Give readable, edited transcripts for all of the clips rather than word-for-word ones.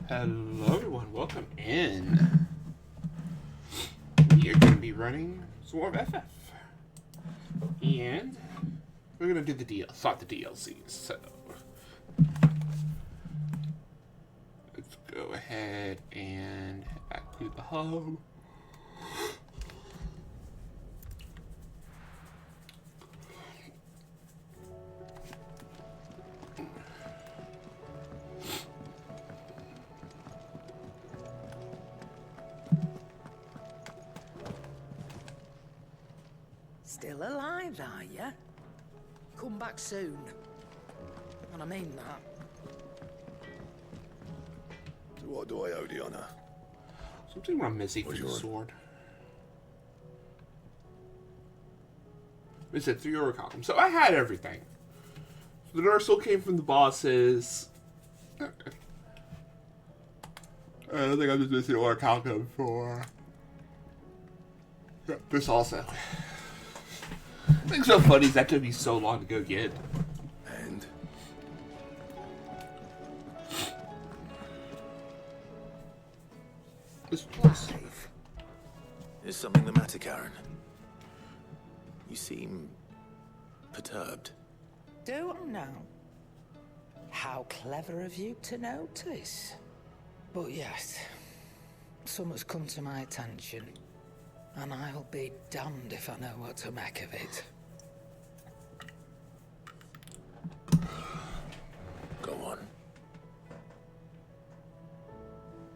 Hello everyone, welcome in. We are going to be running some more of FF. And we're going to do the DLCs. So let's go ahead and head back to the hub. Still alive, are you? Come back soon. And I mean that. So what do I owe the honor? Something I'm missing from What's the yours? sword. It's at 3 euro column. So I had everything. So the Nursel came from the bosses. I don't think I'm just missing order column for this also. I think so funny is that took me so long to go get. And This plus. Dave, is something the matter, Karen? You seem perturbed. Do I know? How clever of you to notice. But yes, something's come to my attention. And I'll be damned if I know what to make of it. Go on.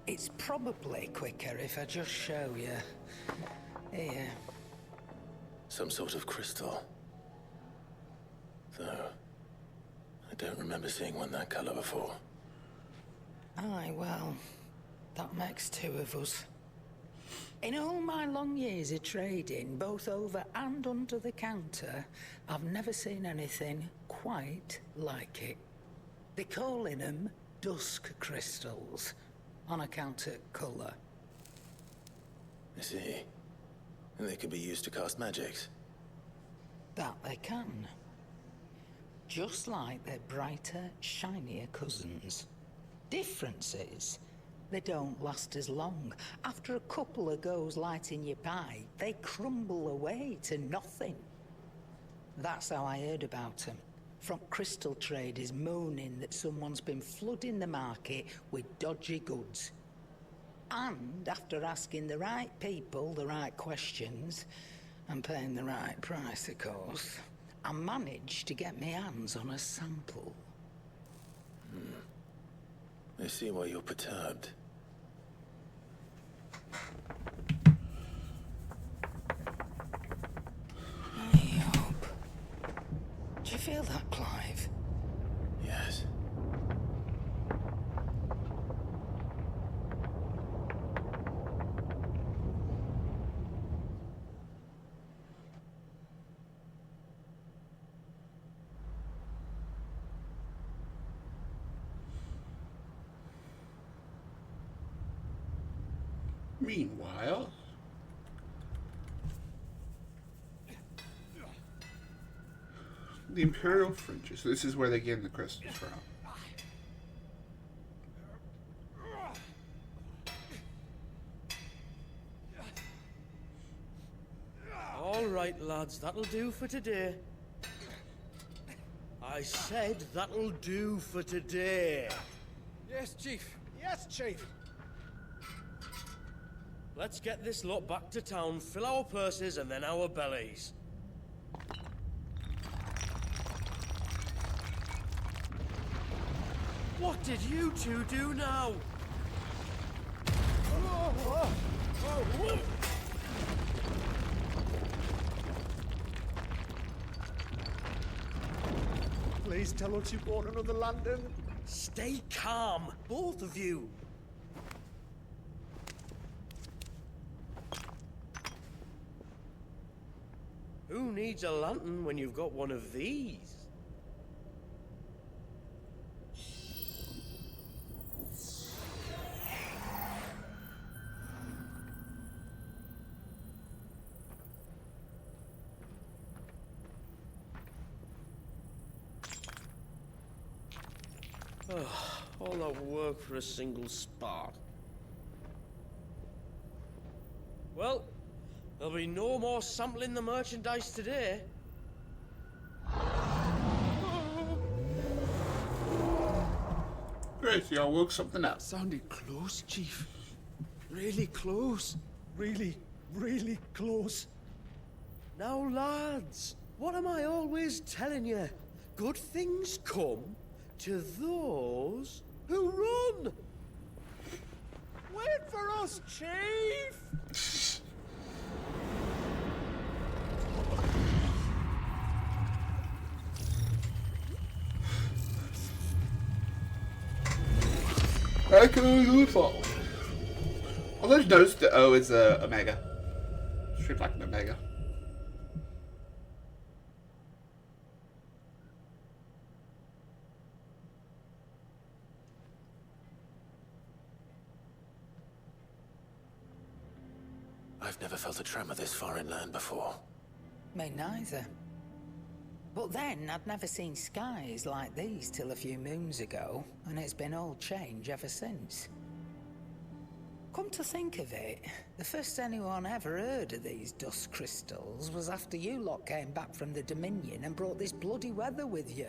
It's probably quicker if I just show you. Here. Some sort of crystal. Though, I don't remember seeing one that color before. Aye, well, that makes two of us. In all my long years of trading, both over and under the counter, I've never seen anything quite like it. They're calling them dusk crystals, on account of colour. I see. And they could be used to cast magics. That they can. Just like their brighter, shinier cousins. Difference is, they don't last as long. After a couple of goes lighting your pie, they crumble away to nothing. That's how I heard about them. From crystal traders moaning that someone's been flooding the market with dodgy goods. And after asking the right people the right questions, and paying the right price, of course, I managed to get my hands on a sample. I see why you're perturbed. I hope. Do you feel that, Clive? Yes. Meanwhile, the Imperial Fringes. So this is where they get the crystals from. All right, lads, that'll do for today. I said that'll do for today. Yes, Chief. Yes, Chief. Let's get this lot back to town, fill our purses and then our bellies. What did you two do now? Please tell us you bought another lantern. Stay calm, both of you. Who needs a lantern when you've got one of these? All that work for a single spark. Well, there'll be no more sampling the merchandise today. Great, so y'all woke something up. Sounded close, Chief. Really close. Really, really close. Now, lads, what am I always telling you? Good things come to those who run. Wait for us, Chief! Echo fall. Also, just noticed the O is a Omega. Shaped like an Omega. I've never felt a tremor this far inland before. Me neither. But then, I'd never seen skies like these till a few moons ago, and it's been all change ever since. Come to think of it, the first anyone ever heard of these dust crystals was after you lot came back from the Dominion and brought this bloody weather with you.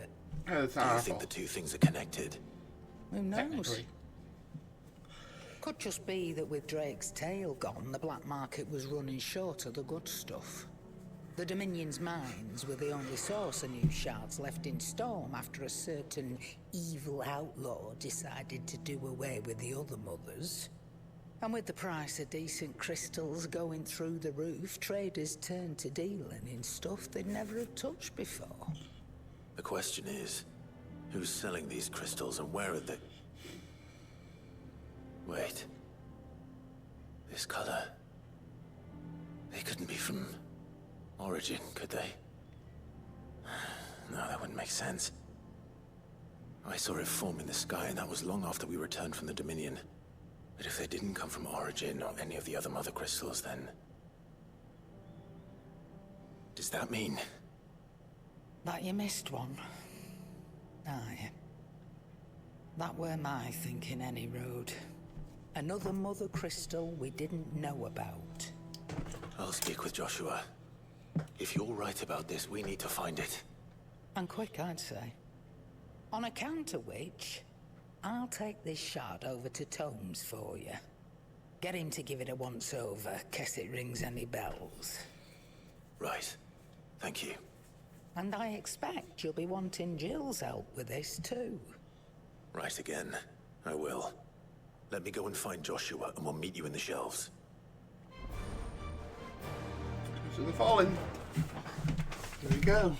Oh, it's Do not you our think the fault. two things are connected? Who knows? Technically. Could just be that with Drake's tail gone, the black market was running short of the good stuff. The Dominion's mines were the only source of new shards left in Storm after a certain evil outlaw decided to do away with the other mothers. And with the price of decent crystals going through the roof, traders turned to dealing in stuff they'd never have touched before. The question is, who's selling these crystals and where are they? Wait. This color. They couldn't be from Origin, could they? No, that wouldn't make sense. I saw it form in the sky, and that was long after we returned from the Dominion. But if they didn't come from Origin or any of the other mother crystals, then... does that mean... That you missed one? Aye. That were my thinking, any road. Another mother crystal we didn't know about. I'll speak with Joshua. If you're right about this, we need to find it. And quick, I'd say. On account of which, I'll take this shard over to Tomes for you. Get him to give it a once-over, case it rings any bells. Right. Thank you. And I expect you'll be wanting Jill's help with this too. Right again. I will. Let me go and find Joshua, and we'll meet you in the shelves. So the Fallen. There we go.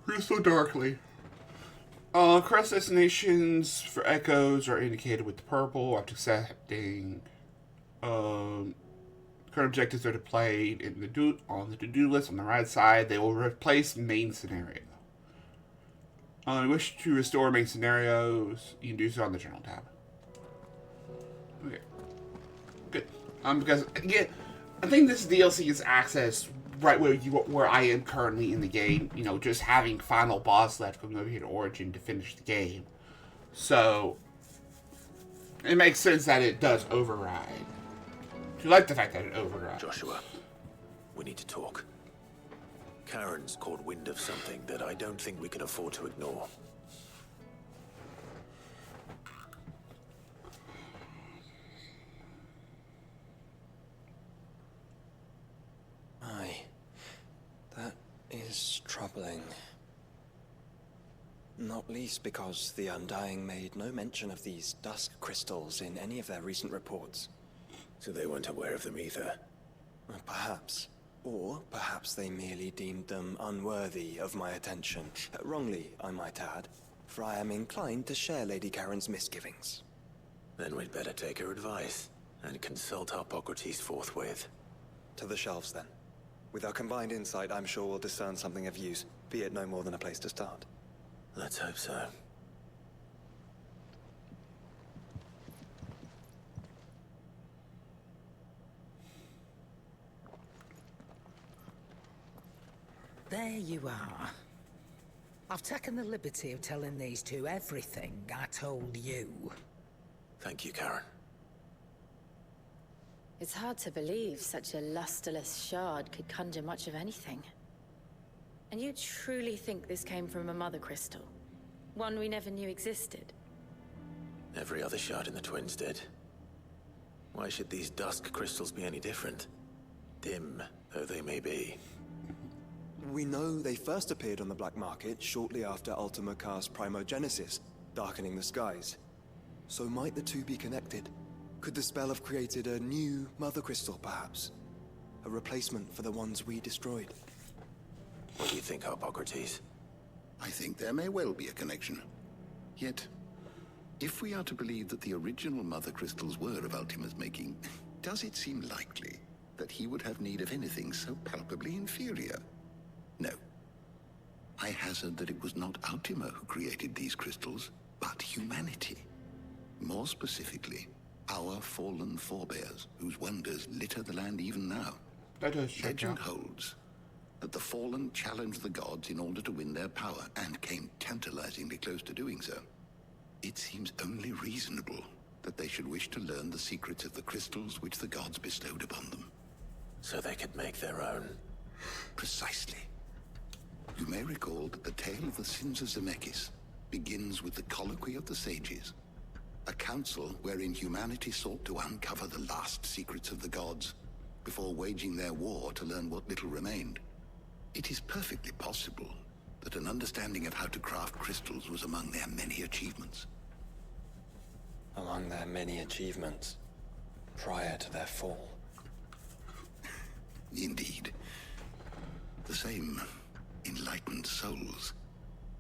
Crystal Darkly. Crest destinations for echoes are indicated with the purple after accepting. Current objectives are displayed in the on the to-do list on the right side. They will replace main scenario. If you wish to restore main scenarios, you can do so on the Journal tab. Okay. Good. Because again, I think this DLC is accessed right where I am currently in the game. You know, just having final boss left from over here to Origin to finish the game. So it makes sense that it does override. I like the fact that it overrides. Joshua, we need to talk. Karen's caught wind of something that I don't think we can afford to ignore. Aye. That is troubling. Not least because the Undying made no mention of these dusk crystals in any of their recent reports. So they weren't aware of them either. Perhaps. Or perhaps they merely deemed them unworthy of my attention. Wrongly, I might add, for I am inclined to share Lady Karen's misgivings. Then we'd better take her advice and consult Harpocrates forthwith. To the shelves, then. With our combined insight, I'm sure we'll discern something of use, be it no more than a place to start. Let's hope so. There you are. I've taken the liberty of telling these two everything I told you. Thank you, Karen. It's hard to believe such a lusterless shard could conjure much of anything. And you truly think this came from a mother crystal? One we never knew existed? Every other shard in the Twins did. Why should these dusk crystals be any different? Dim though they may be. We know they first appeared on the black market shortly after Ultima Car's primogenesis, darkening the skies. So might the two be connected? Could the spell have created a new mother crystal, perhaps? A replacement for the ones we destroyed? What do you think, Harpocrates? I think there may well be a connection. Yet, if we are to believe that the original mother crystals were of Ultima's making, does it seem likely that he would have need of anything so palpably inferior? No. I hazard that it was not Ultima who created these crystals, but humanity. More specifically, our fallen forebears, whose wonders litter the land even now. That does check Legend out. holds that the fallen challenged the gods in order to win their power, and came tantalizingly close to doing so. It seems only reasonable that they should wish to learn the secrets of the crystals which the gods bestowed upon them. So they could make their own. Precisely. You may recall that the tale of the sins of Zemeckis begins with the Colloquy of the Sages, a council wherein humanity sought to uncover the last secrets of the gods before waging their war to learn what little remained. It is perfectly possible that an understanding of how to craft crystals was among their many achievements. Among their many achievements, prior to their fall. Indeed. The same enlightened souls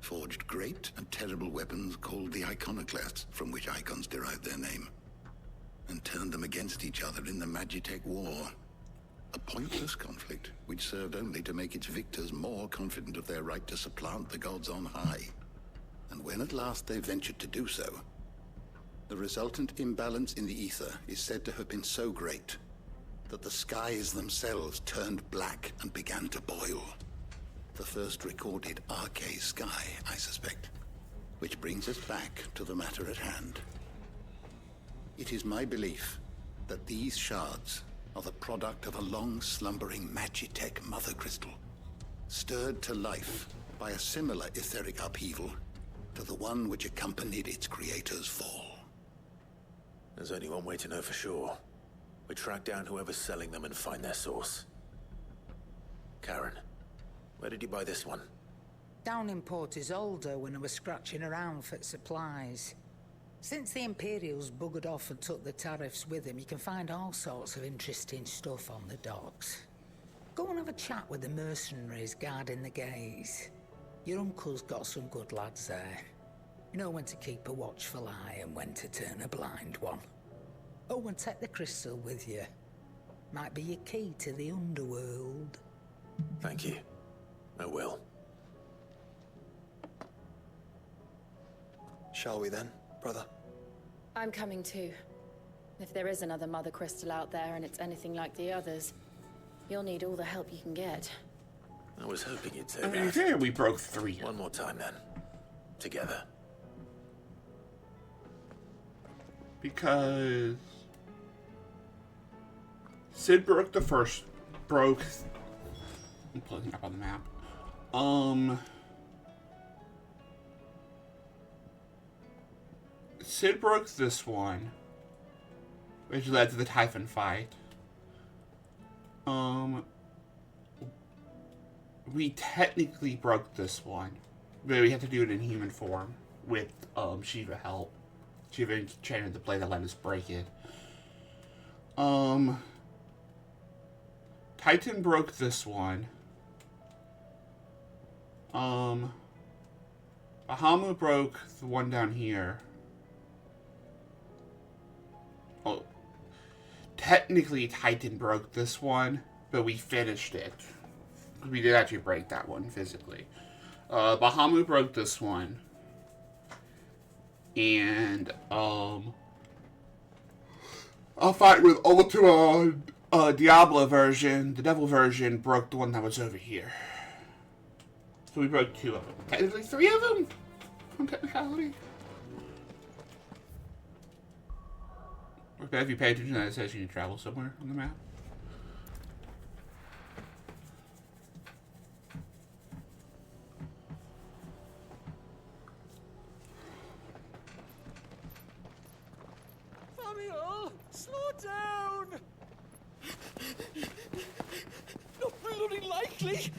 forged great and terrible weapons called the Iconoclasts, from which icons derived their name, and turned them against each other in the Magitech War. A pointless conflict which served only to make its victors more confident of their right to supplant the gods on high. And when at last they ventured to do so, the resultant imbalance in the ether is said to have been so great that the skies themselves turned black and began to boil. The first recorded Arcade sky, I suspect. Which brings us back to the matter at hand. It is my belief that these shards are the product of a long-slumbering Magitech mother crystal, stirred to life by a similar etheric upheaval to the one which accompanied its creator's fall. There's only one way to know for sure. We track down whoever's selling them and find their source. Karen, where did you buy this one? Down in Port Isolde when I was scratching around for supplies. Since the Imperials buggered off and took the tariffs with them, you can find all sorts of interesting stuff on the docks. Go and have a chat with the mercenaries guarding the gates. Your uncle's got some good lads there. You know when to keep a watchful eye and when to turn a blind one. Oh, and take the crystal with you. Might be your key to the underworld. Thank you. I will. Shall we then, brother? I'm coming too. If there is another mother crystal out there and it's anything like the others, you'll need all the help you can get. I was hoping you'd say I mean, that. there we broke 3. One more time then. Together. Because Sid broke the first. I'm pulling up on the map. Sid broke this one, which led to the Typhon fight. We technically broke this one, but we had to do it in human form with Shiva help. Shiva enchanted the blade that let us break it. Titan broke this one. Bahamut broke the one down here. Oh, technically Titan broke this one, but we finished it. We did actually break that one physically. Bahamut broke this one. And, I'll fight with Ultima Diablo version. The Devil version broke the one that was over here. So we broke 2 of them. Technically 3 of them! On technicality. Okay, if you pay attention to that, it says you can travel somewhere on the map. Samuel, slow down! Not bloody likely!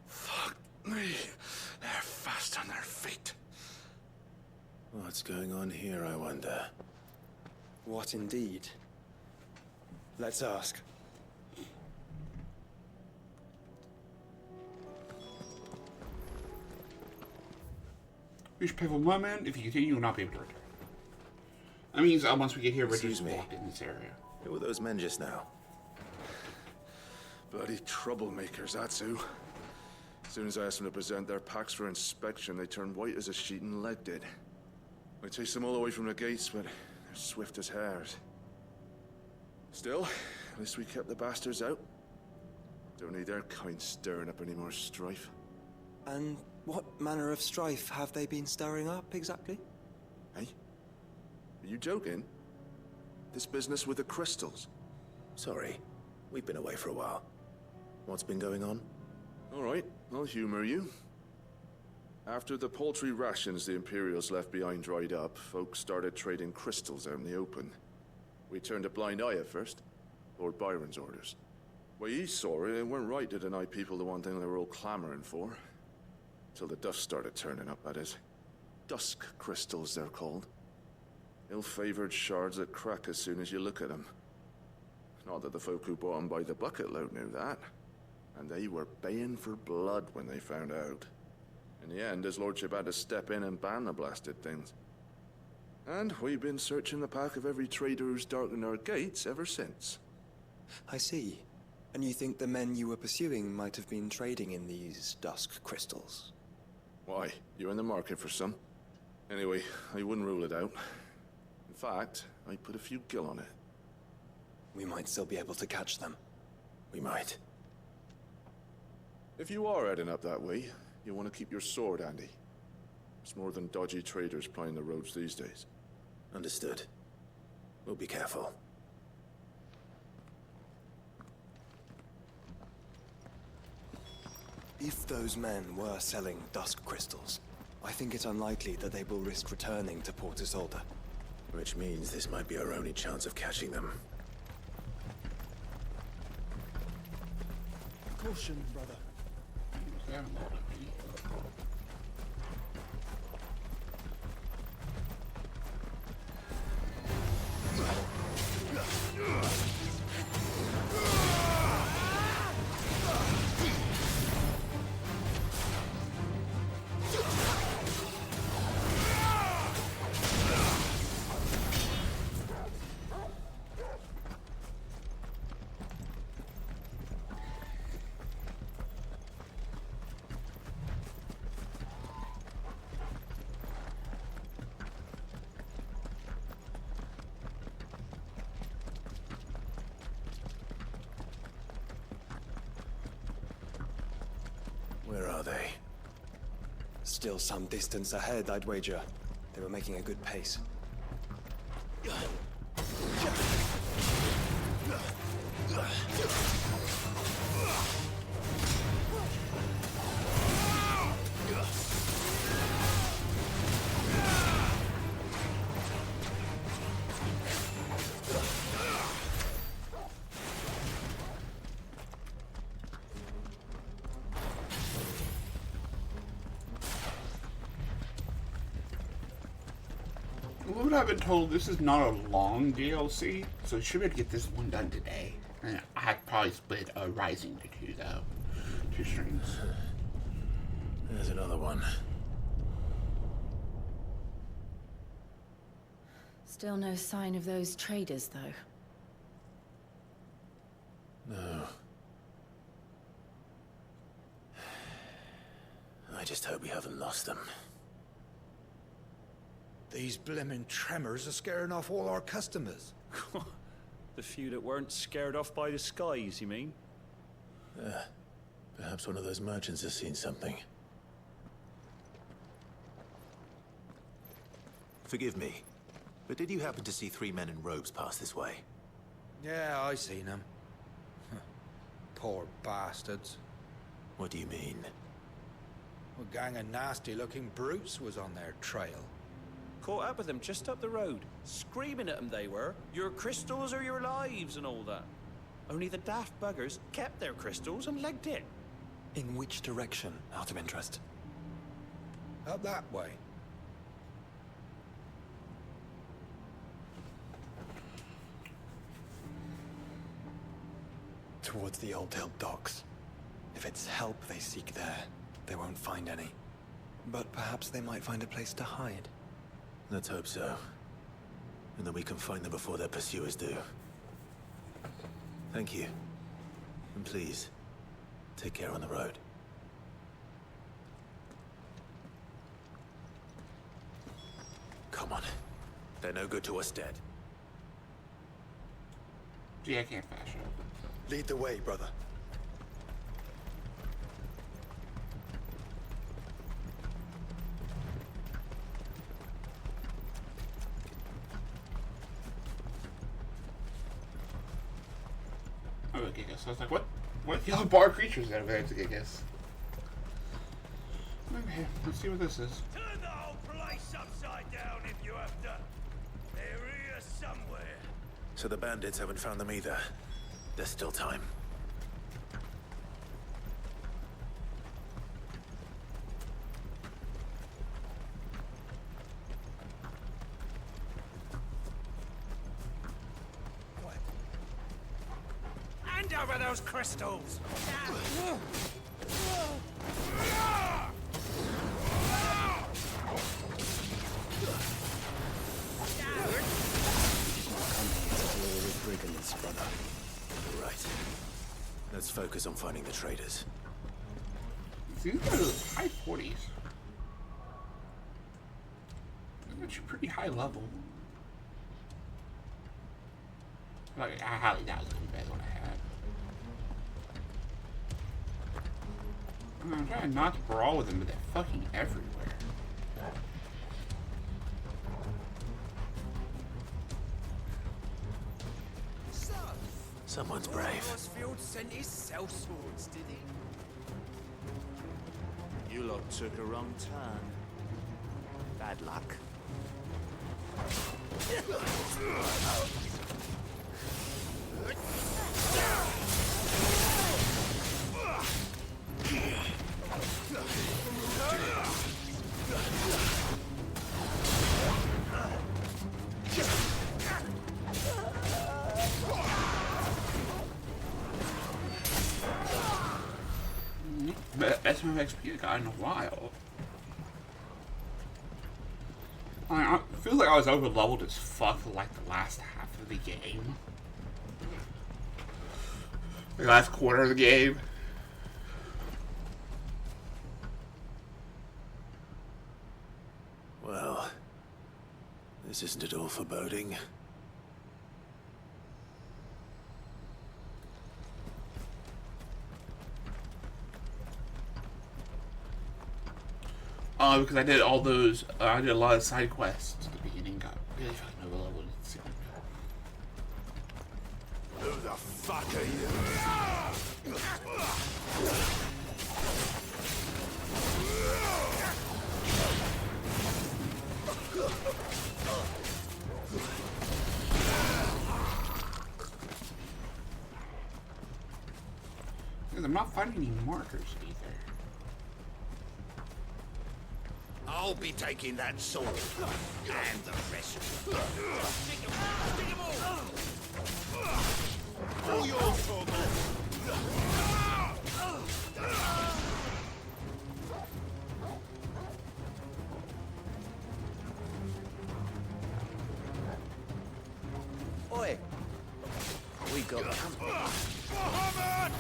Fuck me. They're fast on their feet. What's going on here, I wonder? What indeed? Let's ask. Reach pivot moment. If you continue, you will not be able to return. That means once we get here, we're Excuse just me. locked in this area. Who were those men just now? Bloody troublemakers, that's who. As soon as I asked them to present their packs for inspection, they turned white as a sheet and legged it. I chased them all away from the gates, but they're swift as hares. Still, at least we kept the bastards out. Don't need their kind stirring up any more strife. And what manner of strife have they been stirring up exactly? Hey? Are you joking? This business with the crystals? Sorry, we've been away for a while. What's been going on? All right, I'll humor you. After the paltry rations the Imperials left behind dried up, folks started trading crystals out in the open. We turned a blind eye at first. Lord Byron's orders. Way he saw it, it weren't right to deny people the one thing they were all clamoring for. Till the dust started turning up, that is. Dusk crystals, they're called. Ill-favored shards that crack as soon as you look at them. Not that the folk who bought them by the bucket load knew that. And they were baying for blood when they found out. In the end, his lordship had to step in and ban the blasted things. And we've been searching the pack of every trader who's darkened our gates ever since. I see. And you think the men you were pursuing might have been trading in these dusk crystals? Why? You in the market for some? Anyway, I wouldn't rule it out. In fact, I put a few gil on it. We might still be able to catch them. We might. If you are heading up that way, you want to keep your sword handy. It's more than dodgy traders plying the roads these days. Understood. We'll be careful. If those men were selling dusk crystals, I think it unlikely that they will risk returning to Port Isolde. Which means this might be our only chance of catching them. Caution, brother. Where are they? Still some distance ahead, I'd wager. They were making a good pace. What I've been told, this is not a long DLC, so you should be able to get this one done today. And I'd probably split a Rising to 2, though. 2 streams. There's another one. Still no sign of those traders, though. No. haven't lost them. These blimmin' tremors are scaring off all our customers. The few that weren't scared off by the skies, you mean? Perhaps one of those merchants has seen something. Forgive me, but did you happen to see 3 men in robes pass this way? Yeah, I seen them. Poor bastards. What do you mean? A gang of nasty-looking brutes was on their trail. Caught up with them just up the road. Screaming at them they were. Your crystals or your lives and all that. Only the daft buggers kept their crystals and legged it. In which direction, out of interest? Up that way. Towards the Old Hill docks. If it's help they seek there, they won't find any. But perhaps they might find a place to hide. Let's hope so. And that we can find them before their pursuers do. Thank you. And please, take care on the road. Come on. They're no good to us dead. Yeah, I can't fashion. Lead the way, brother. Oh, okay, so I was like, what yellow bar creatures that over there to guess? Okay, let's see what this is. Turn the whole place upside down if you have to. They're here somewhere. So the bandits haven't found them either. There's still time. Hand over those crystals! Brigands, brother. Right. Let's focus on finding the traders. These are high 40s. That's pretty high level. Like, I highly doubt it's gonna be better than what I had. I'm trying not to brawl with them, but they're fucking everywhere. Someone's brave. Horsfield sent his sellswords, did he? You lot took a wrong turn. Bad luck. Best amount of XP I got in a while. I feel like I was over leveled as fuck for like the last half of the game. The last quarter of the game. Well, this isn't at all foreboding. Because I did all those, I did a lot of side quests at the beginning, got really fucking over leveled. Who the fuck are I'm not finding any markers either. I'll be taking that sword. And the rest. Stick 'em all! All yours, Torgal! Oi! We got company. Bahamut!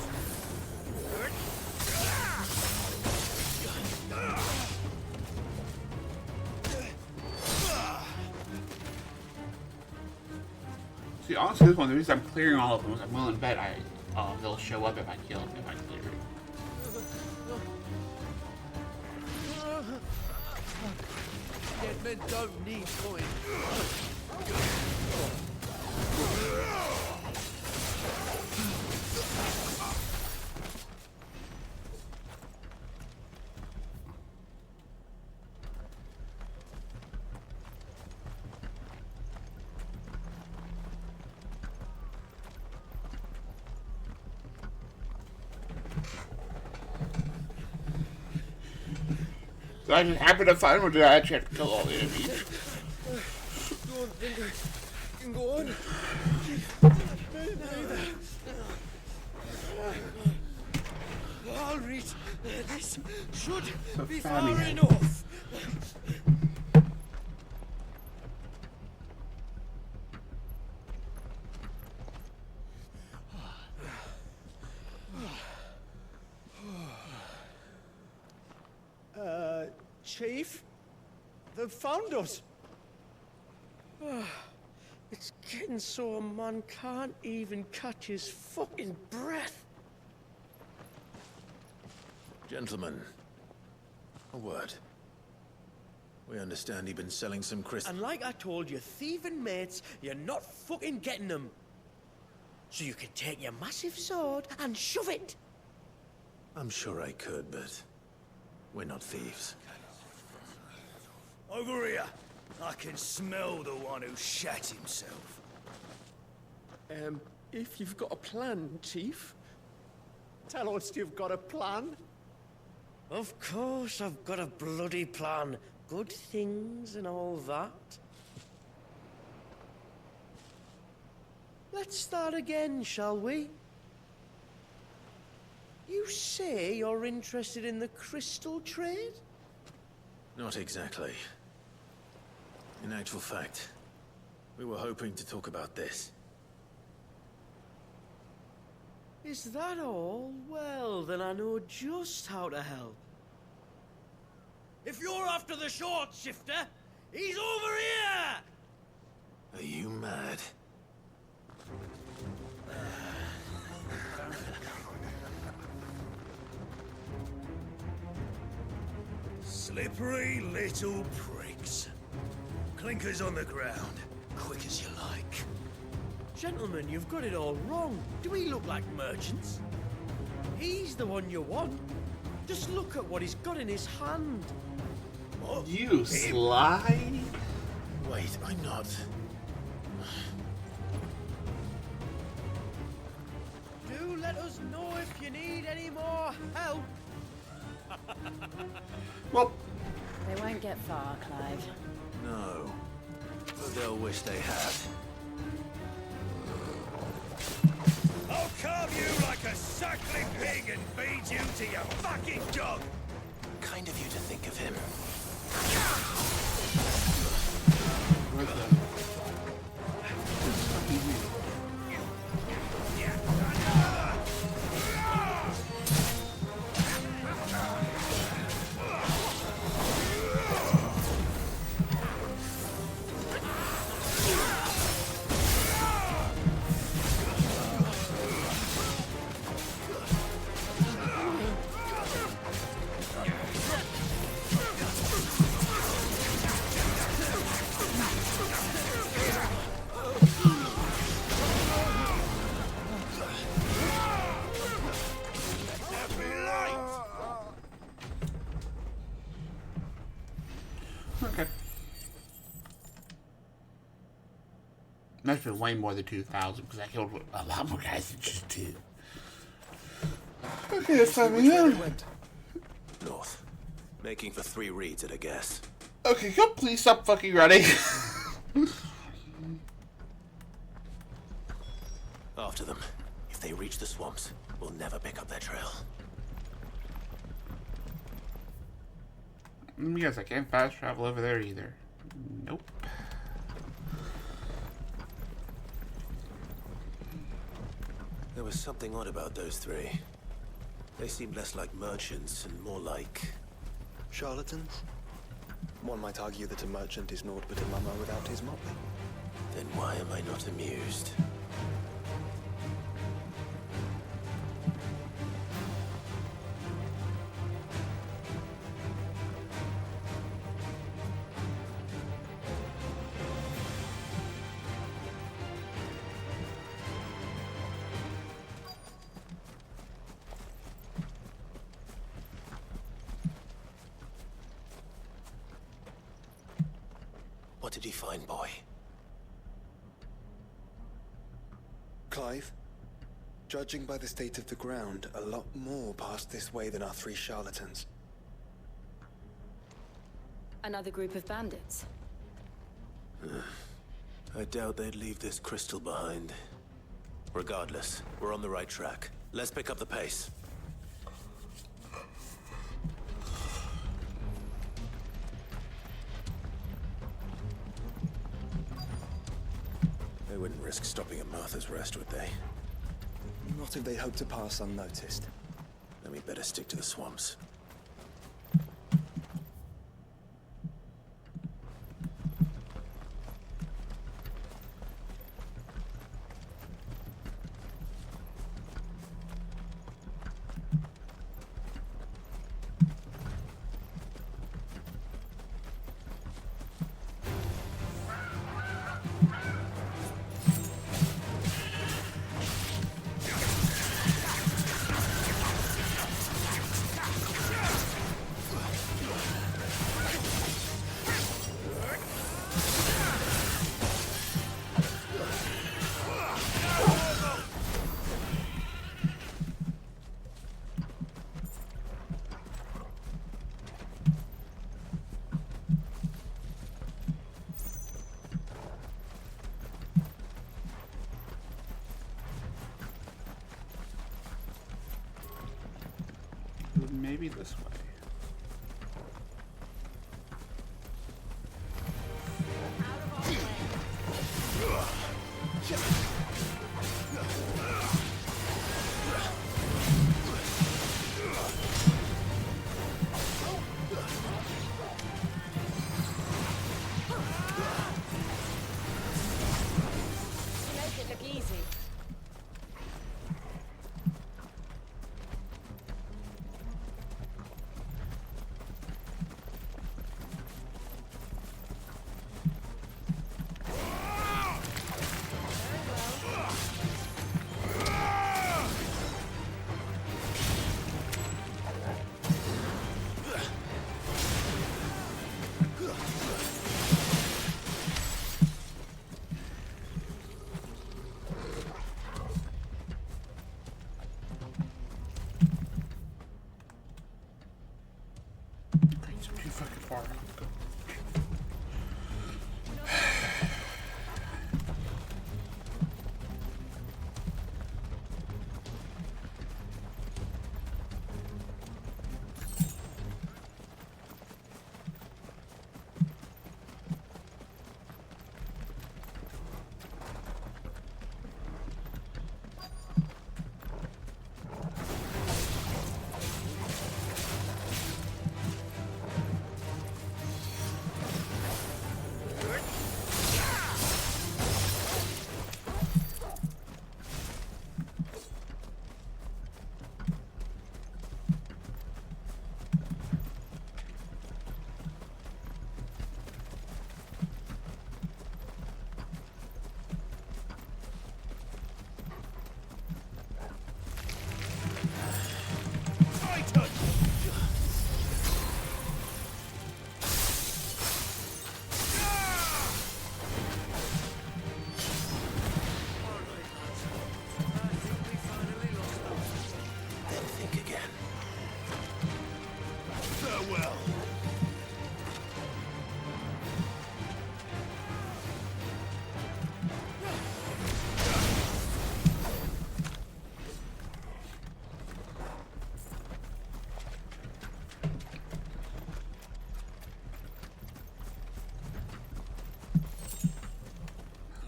See, honestly, this one, the reason I'm clearing all of them is I'm willing to bet they'll show up if I kill them, if I clear it. Dead men don't need coin. So I just happened to find one that I actually have to kill all the enemies. Go on, Finger. You can go on. I'll read. This should be far enough. Chief? They've found us. It's getting so a man can't even catch his fucking breath. Gentlemen, a word. We understand you've been selling some crystals. And like I told your thieving mates, you're not fucking getting them. So you can take your massive sword and shove it. I'm sure I could, but we're not thieves. Over here. I can smell the one who shat himself. If you've got a plan, Chief. Tell us you've got a plan. Of course I've got a bloody plan. Good things and all that. Let's start again, shall we? You say you're interested in the crystal trade? Not exactly. In actual fact, we were hoping to talk about this. Is that all? Well, then I know just how to help. If you're after the short shifter, he's over here! Are you mad? Slippery little pricks. Clinkers on the ground, quick as you like. Gentlemen, you've got it all wrong. Do we look like merchants? He's the one you want. Just look at what he's got in his hand. What? You sly? Wait, I'm not. Do let us know if you need any more help. Well, They won't get far, Clive. No. But they'll wish they had. I'll carve you like a suckling pig and feed you to your fucking dog! Kind of you to think of him. where's Okay. Must have been way more than 2,000 because I killed a lot more guys than just 2. Okay, that's time again. North. Making for 3 reads at a guess. Okay, can you please stop fucking running? After them. If they reach the swamps, we'll never pick up their trail. Yes, I can't fast travel over there either. Nope. There was something odd about those 3. They seemed less like merchants and more like... Charlatans? One might argue that a merchant is naught but a mummer without his motley. Then why am I not amused? What did you find, boy? Clive, judging by the state of the ground, a lot more passed this way than our 3 charlatans. Another group of bandits. I doubt they'd leave this crystal behind. Regardless, we're on the right track. Let's pick up the pace. They wouldn't risk stopping at Martha's Rest, would they? Not if they hope to pass unnoticed. Then we'd better stick to the swamps. Maybe this way. Make it look easy. It's too fucking far.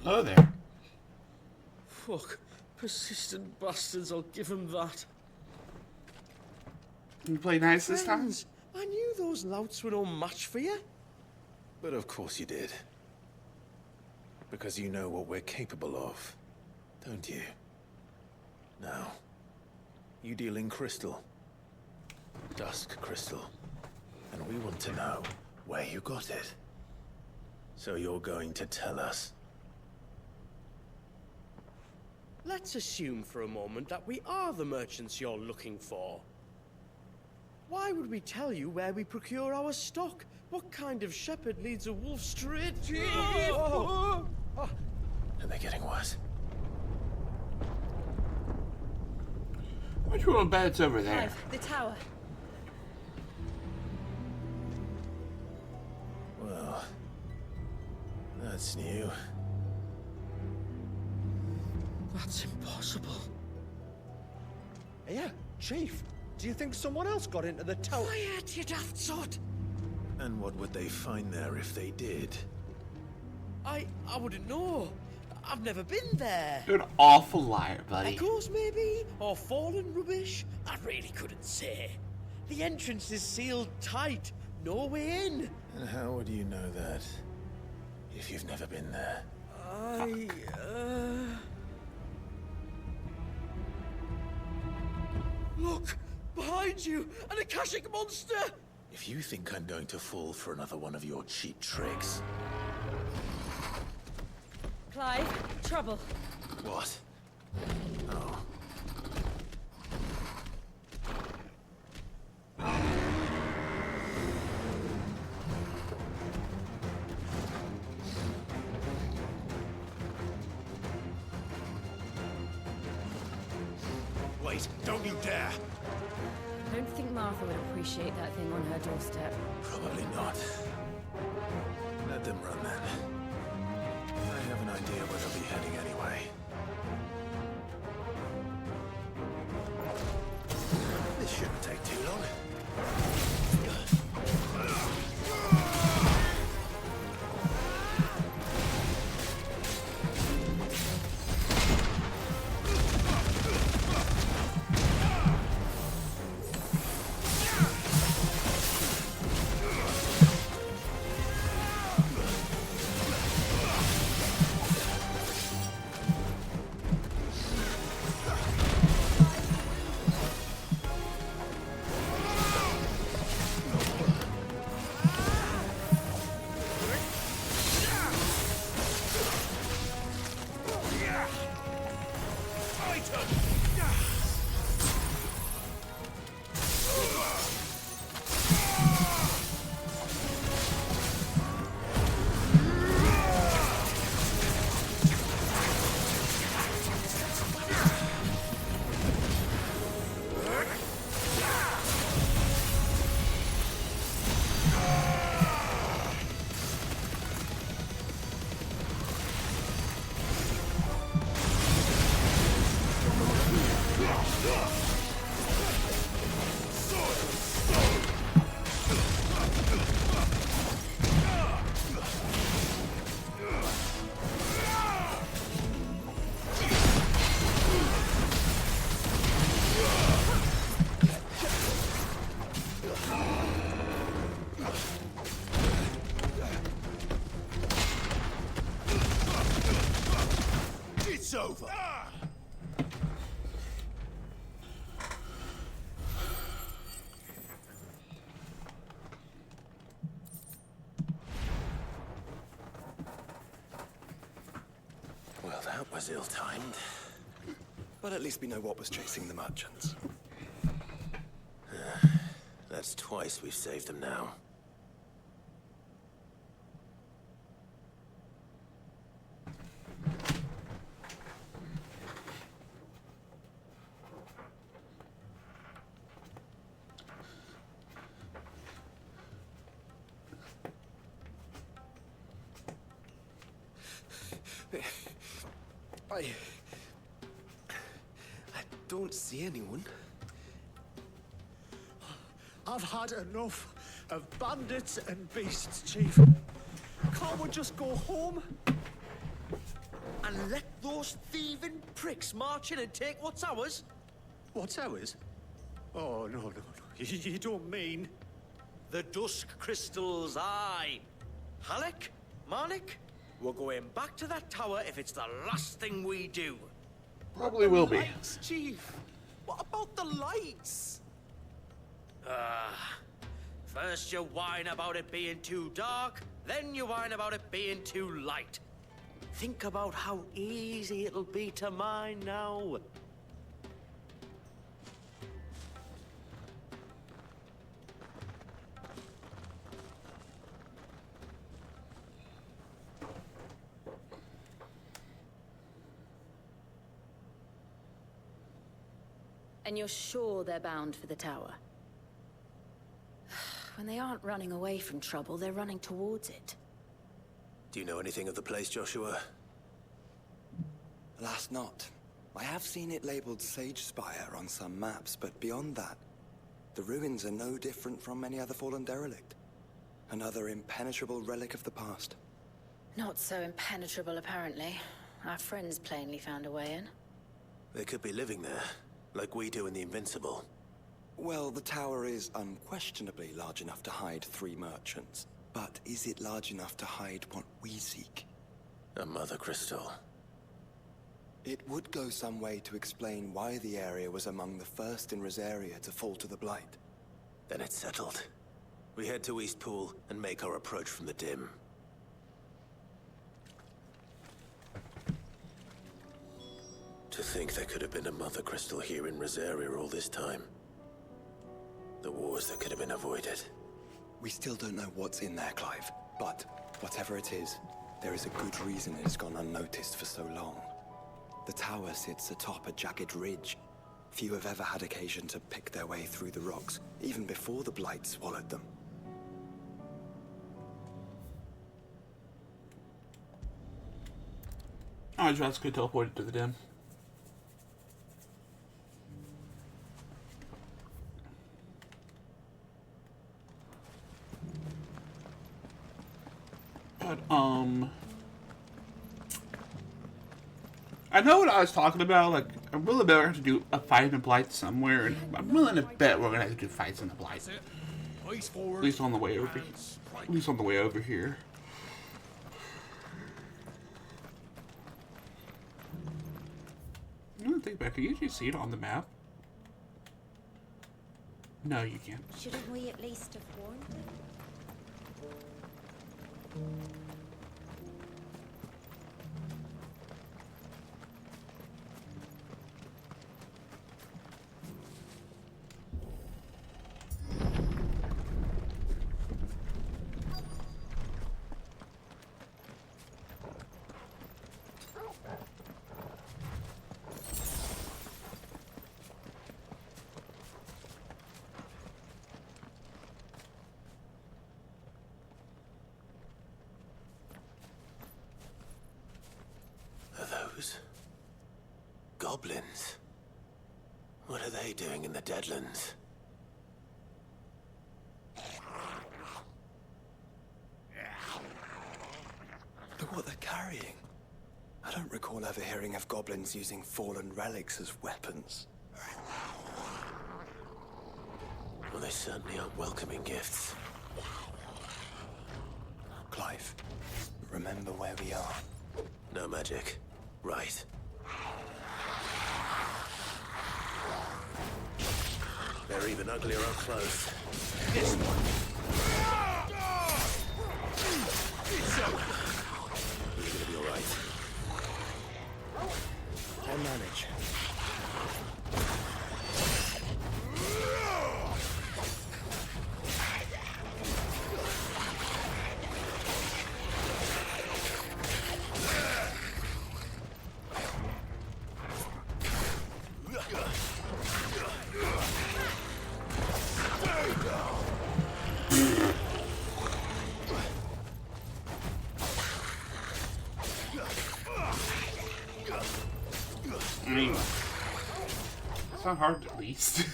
Hello there. Fuck. Persistent bastards, I'll give them that. You play nice this time? Friends, I knew those louts were no match for you. But of course you did. Because you know what we're capable of, don't you? Now, you deal in crystal. Dusk crystal. And we want to know where you got it. So you're going to tell us? Let's assume for a moment that we are the merchants you're looking for. Why would we tell you where we procure our stock? What kind of shepherd leads a wolf straight? Are they getting worse? Which one of beds over there? Clive, the tower. Well, that's new. That's impossible. Yeah, Chief. Do you think someone else got into the tower? Quiet, you daft sod! And what would they find there if they did? I wouldn't know. I've never been there. You're an awful liar, buddy. Echoes, maybe? Or fallen rubbish? I really couldn't say. The entrance is sealed tight. No way in. And how would you know that? If you've never been there? Look! Behind you! An Akashic monster! If you think I'm going to fall for another one of your cheap tricks... Clive, trouble. What? Oh. Wait, don't you dare! I don't think Martha would appreciate that thing on her doorstep. Probably not. Let them run then. I have an idea where they'll be heading anyway. This shouldn't take too long. It's over! Well, that was ill-timed. But at least we know what was chasing the merchants. That's twice we've saved them now. I don't see anyone. I've had enough of bandits and beasts, Chief. Can't we just go home? And let those thieving pricks march in and take what's ours? What's ours? Oh, no, no, no. You don't mean... The Dusk Crystals, aye. Halleck? Marnik? We're going back to that tower if it's the last thing we do. Probably will be. Lights, Chief. What about the lights? First you whine about it being too dark, then you whine about it being too light. Think about how easy it'll be to mine now. And you're sure they're bound for the tower? When they aren't running away from trouble, they're running towards it. Do you know anything of the place, Joshua? Alas, not. I have seen it labeled Sage Spire on some maps, but beyond that, the ruins are no different from any other fallen derelict. Another impenetrable relic of the past. Not so impenetrable, apparently. Our friends plainly found a way in. They could be living there, like we do in the Invincible. Well, the tower is unquestionably large enough to hide 3 merchants. But is it large enough to hide what we seek? A Mother Crystal. It would go some way to explain why the area was among the first in Rosaria to fall to the Blight. Then it's settled. We head to Eastpool and make our approach from the dim. To think there could have been a Mother Crystal here in Rosaria all this time. The wars that could have been avoided. We still don't know what's in there, Clive. But whatever it is, there is a good reason it has gone unnoticed for so long. The tower sits atop a jagged ridge. Few have ever had occasion to pick their way through the rocks, even before the Blight swallowed them. Oh, Josh could teleport to the dim. But, I know what I was talking about. Like, I'm willing to bet we're going to have to do a fight in the Blight somewhere, and I'm willing to bet we're going to have to do fights in the Blight. At least on the way over. At least on the way over here. I don't think back. Can you actually see it on the map? No, you can't. Shouldn't we at least have warned them? Goblins? What are they doing in the Deadlands? Look what they're carrying. I don't recall ever hearing of goblins using fallen relics as weapons. Well, they certainly aren't welcoming gifts. Clive, remember where we are. No magic. Right. They're even uglier up close. This one. You're gonna be alright. I'll manage. I mean, it's not hard at least.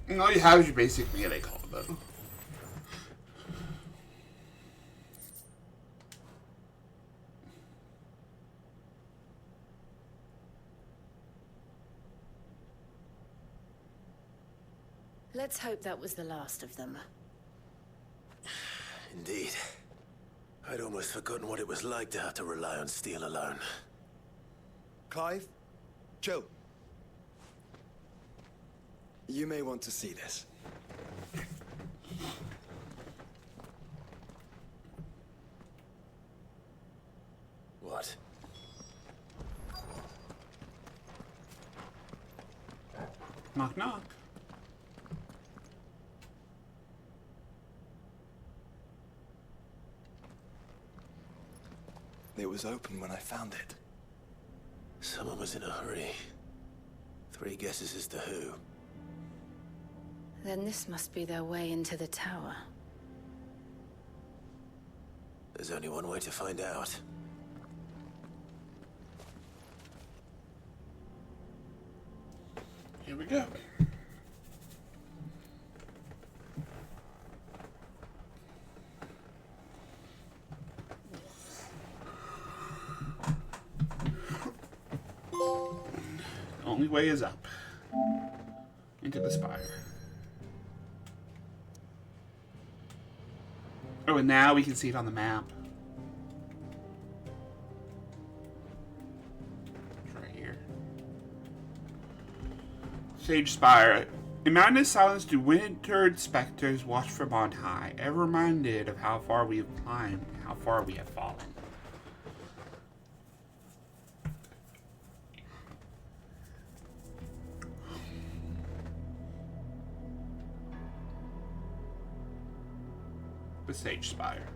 And all you have is your basic melee combo. Let's hope that was the last of them. Indeed. I'd almost forgotten what it was like to have to rely on steel alone. Clive, chill. You may want to see this. What? Knock knock. It was open when I found it. Someone was in a hurry. 3 guesses as to who. Then this must be their way into the tower. There's only one way to find out. Here we go. Only way is up. Into the spire. Oh, and now we can see it on the map. It's right here. Sage Spire. In mountainous silence do wintered specters watch from on high, ever reminded of how far we have climbed, how far we have fallen. The Sage Spire.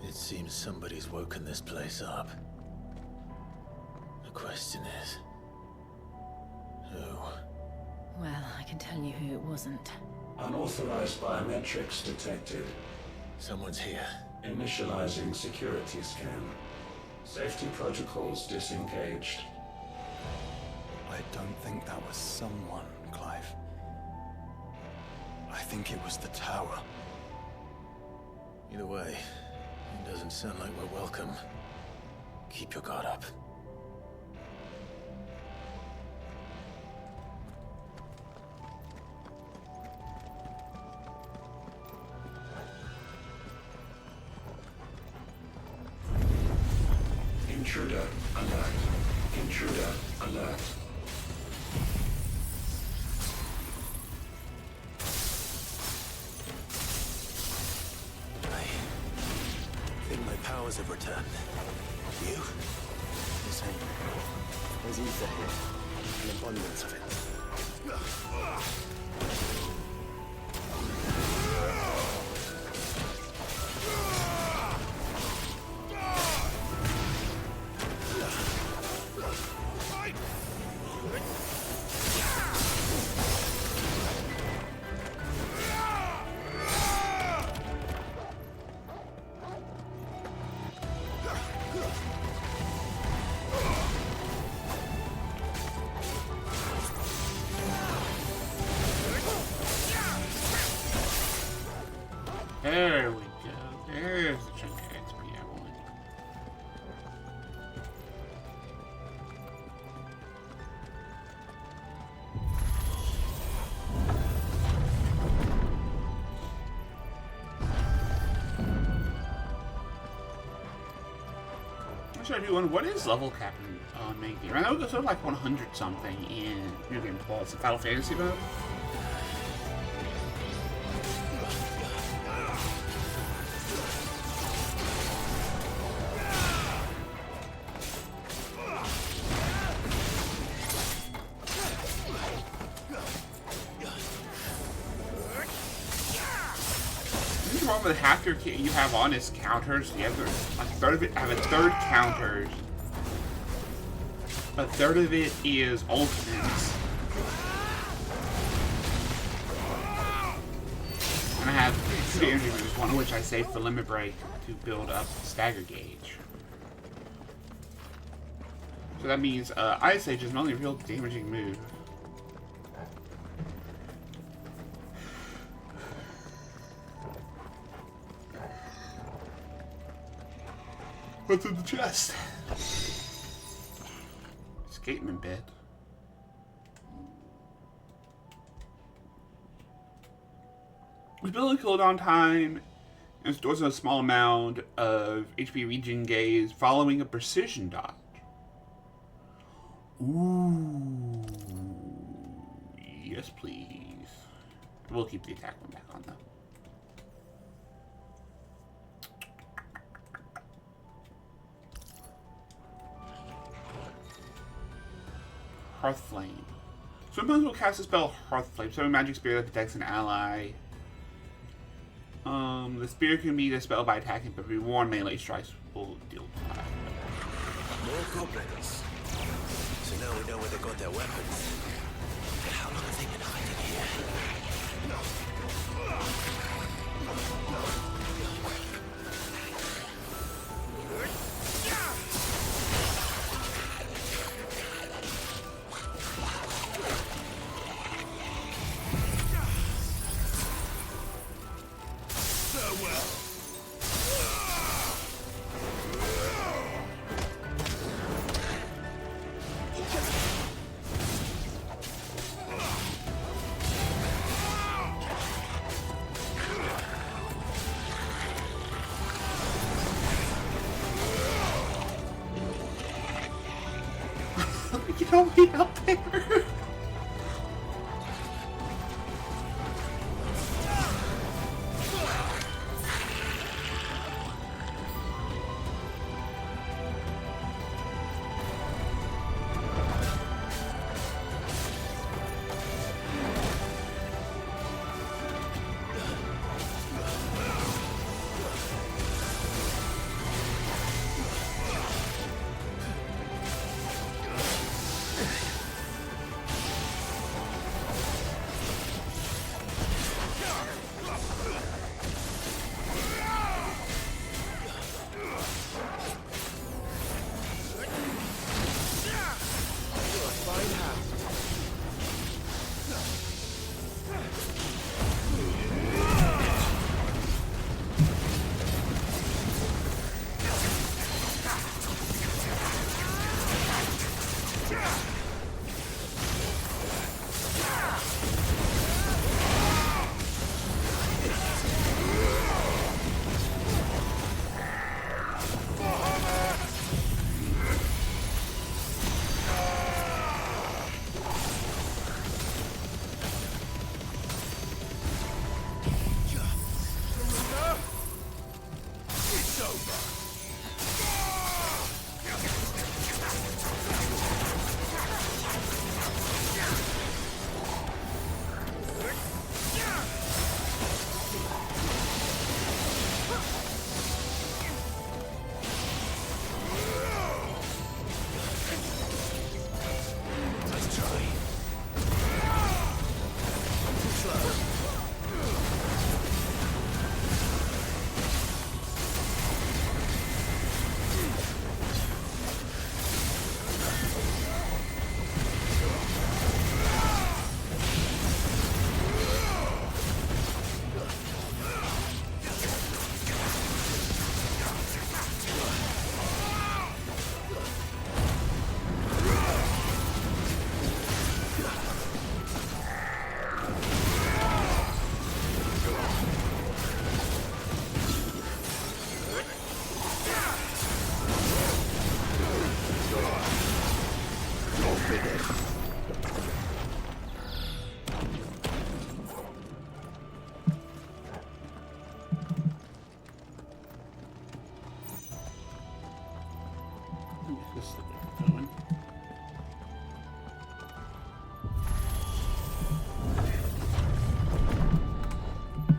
It seems somebody's woken this place up. The question is... who? Well, I can tell you who it wasn't. Unauthorized biometrics detected. Someone's here. Initializing security scan. Safety protocols disengaged. I don't think that was someone, Clive. I think it was the tower. Either way, it doesn't sound like we're welcome. Keep your guard up. Intruder alert. Intruder alert. I think my powers have returned. You? The same. There's ether here. An abundance of it. There we go. There's the chunk of XP I wanted. I'm sure everyone, what is level cap on main game? I know it goes to like 100 something in New Game Plus, Final Fantasy mode. With half your kit you have on is counters. The other, a third of it, I have a third counters. A third of it is ultimates. And I have 2 damage moves, one of which I saved for Limit Break to build up Stagger Gauge. So that means Ice Age is my only real damaging move. What's in the chest? Escapement bed. This ability to cool down time and stores a small amount of HP regen gaze following a precision dodge. Ooh. Yes, please. We'll keep the attack one back on, though. Hearthflame. Sometimes we'll cast the spell Hearthflame. So a magic spirit that detects an ally. The spirit can be dispelled by attacking, but reward melee strikes will deal 5. More goblins. So now we know where they got their weapons. But how long have they been hiding here? You don't be out there.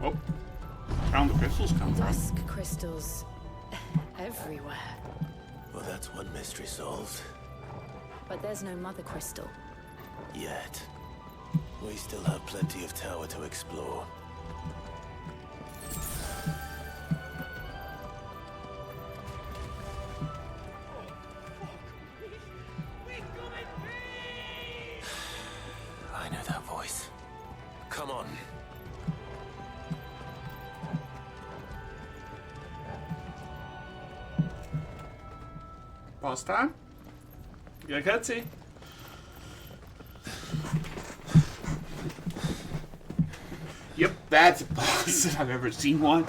Oh, found the crystals come from. Dusk crystals everywhere. Well, that's one mystery solved. But there's no mother crystal. Yet. We still have plenty of tower to explore. I know that voice. Come on. Boss time? You got a cutscene? Yep, that's a boss if I've ever seen one.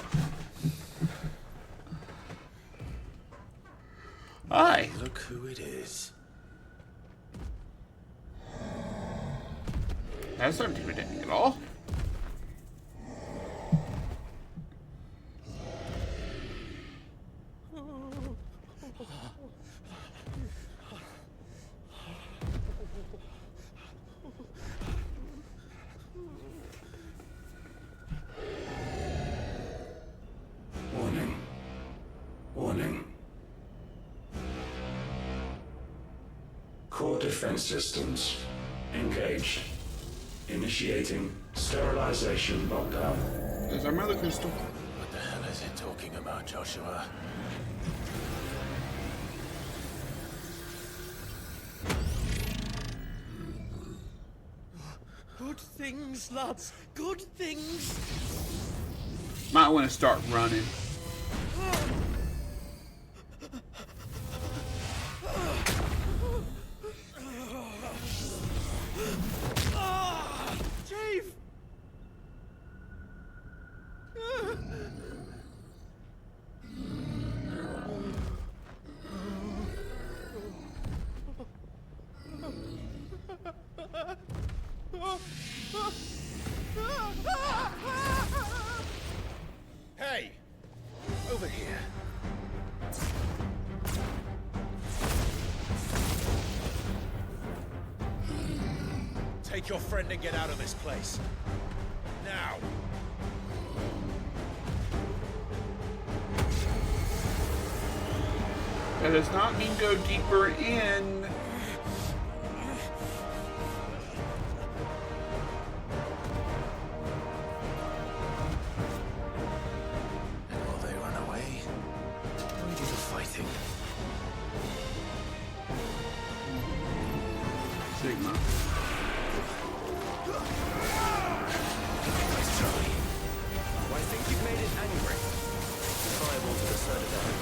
Hi. Look who it is. That's not intimidating at all. Warning. Warning. Core defense systems engaged. Initiating sterilization lockdown. There's our mother crystal. What the hell is it talking about, Joshua? Good things, lads. Good things. Might want to start running. Chief! Hey! Over here. Take your friend and get out of this place. Now! That does not mean go deeper in. And will they run away? Or do the fighting? Sigma. Nice try. I think you've made it angry. Fireball to the side of the head.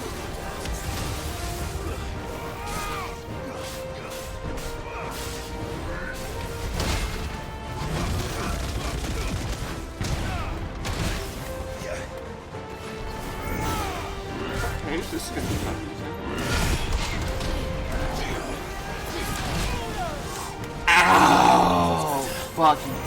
Okay, this is gonna be fun. Ow! Fucking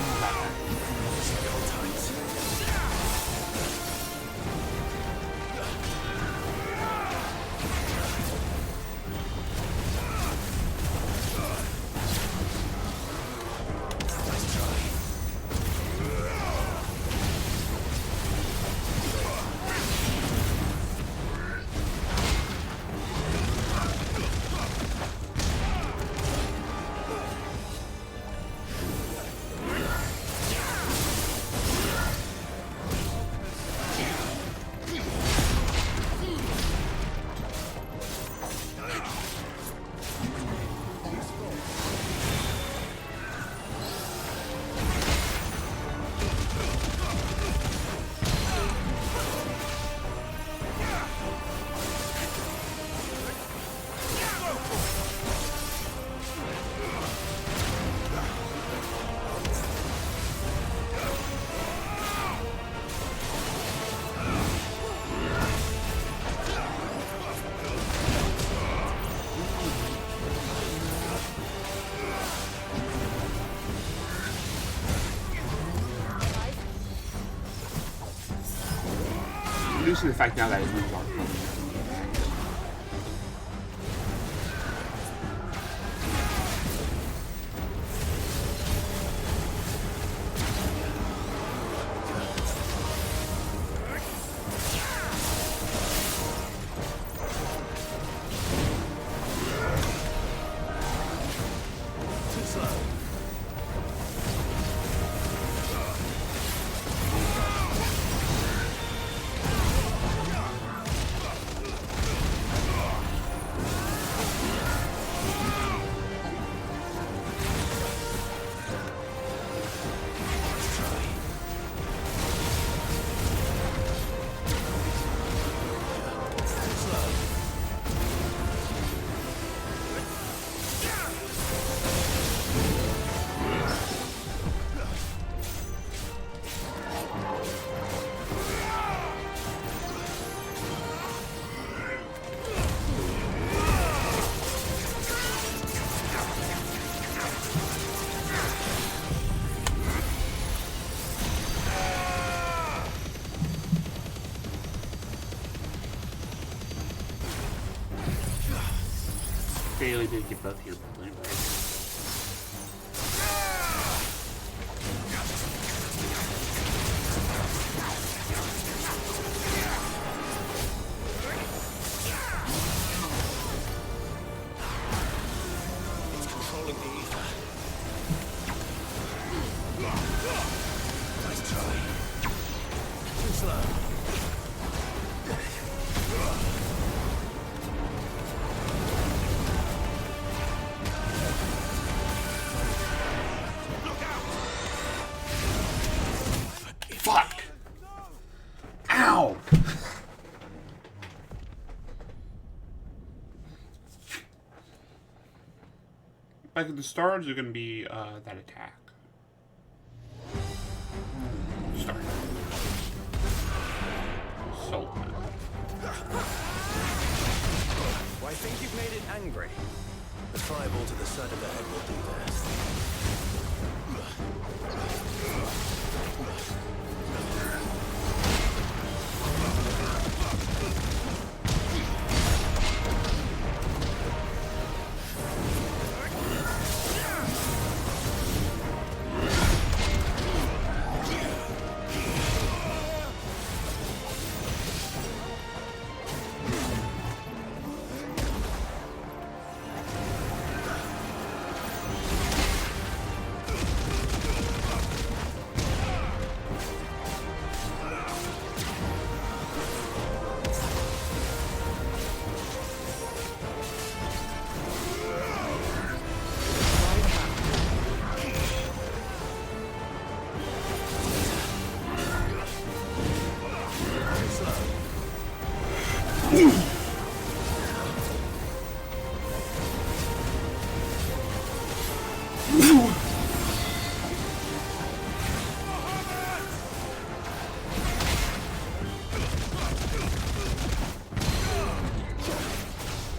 reducing the fact now that his moves are coming. Bailey did get both here, but anyway. It's controlling the ether. Nice try. Too slow. Fuck! Ow! Like the stars are gonna be that attack. Start. Sultan. Well, I think you've made it angry. The fireball to the side of the head will do that.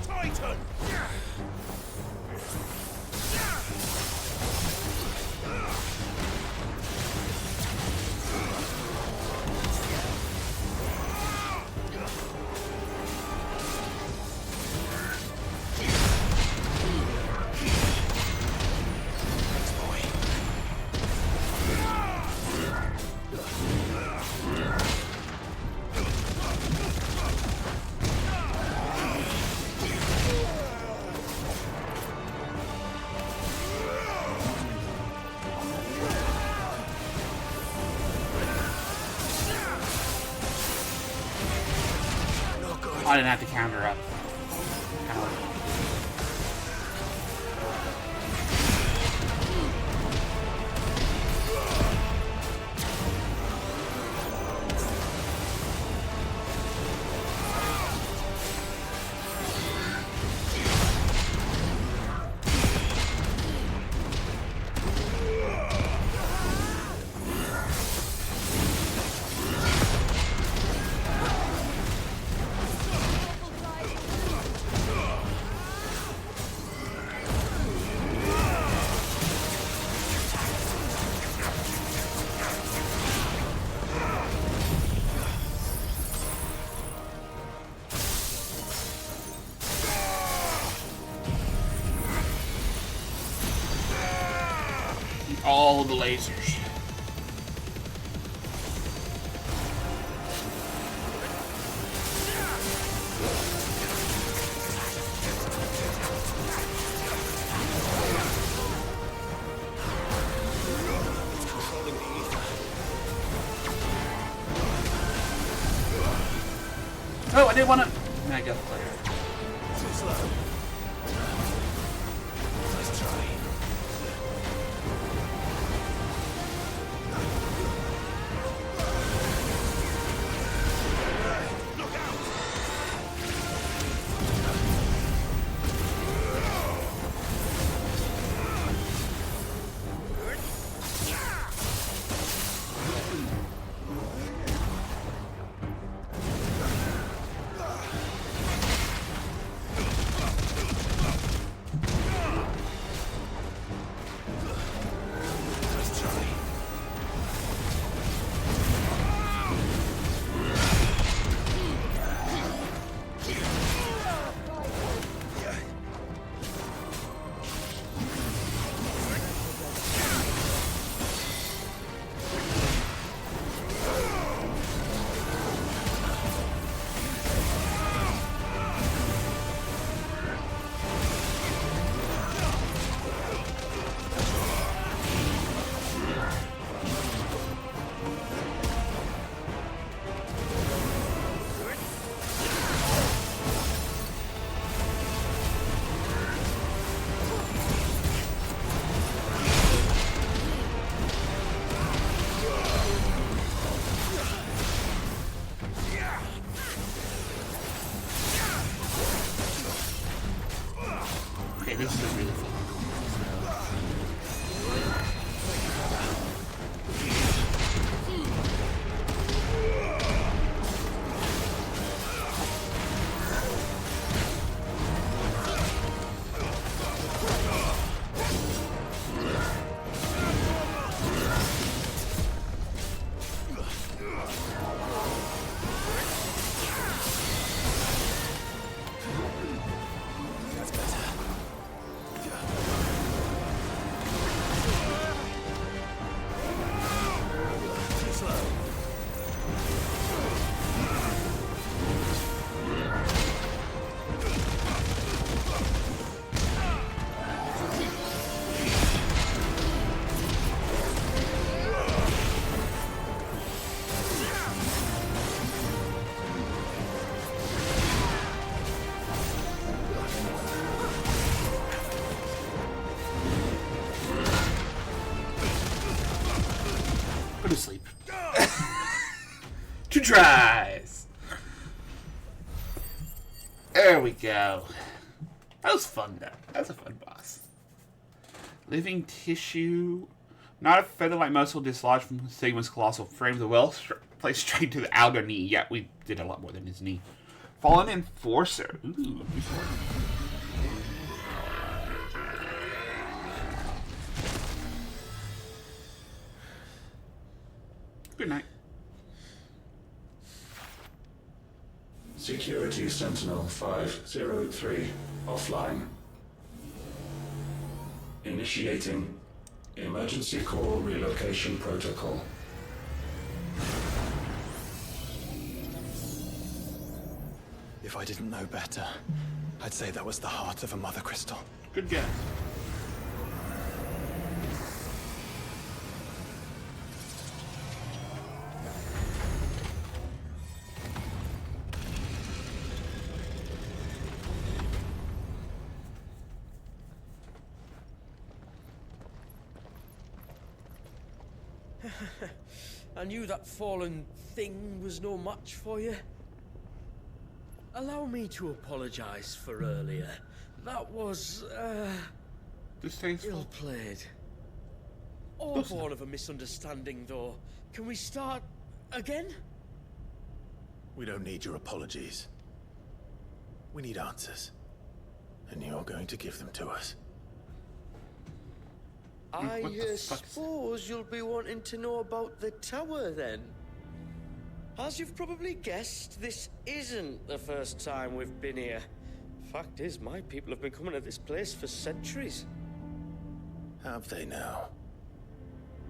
Titan! I didn't have to counter up. All the lasers. Oh, I didn't want to. I got the player. Too slow. Nice try. Okay, this is a really fun Go to sleep. 2 tries. There we go. That was fun, though. That was a fun boss. Living tissue. Not a feather-like muscle dislodged from Sigma's colossal frame. The well placed straight to the outer knee. Yeah, we did a lot more than his knee. Fallen Enforcer. Ooh, good night. Security Sentinel 503 offline. Initiating emergency call relocation protocol. If I didn't know better, I'd say that was the heart of a Mother Crystal. Good guess. I knew that fallen thing was no match for you. Allow me to apologize for earlier. That was, distasteful. ill played. All born of a misunderstanding, though. Can we start again? We don't need your apologies. We need answers. And you're going to give them to us. I suppose you'll be wanting to know about the tower, then. As you've probably guessed, this isn't the first time we've been here. Fact is, my people have been coming to this place for centuries. Have they now?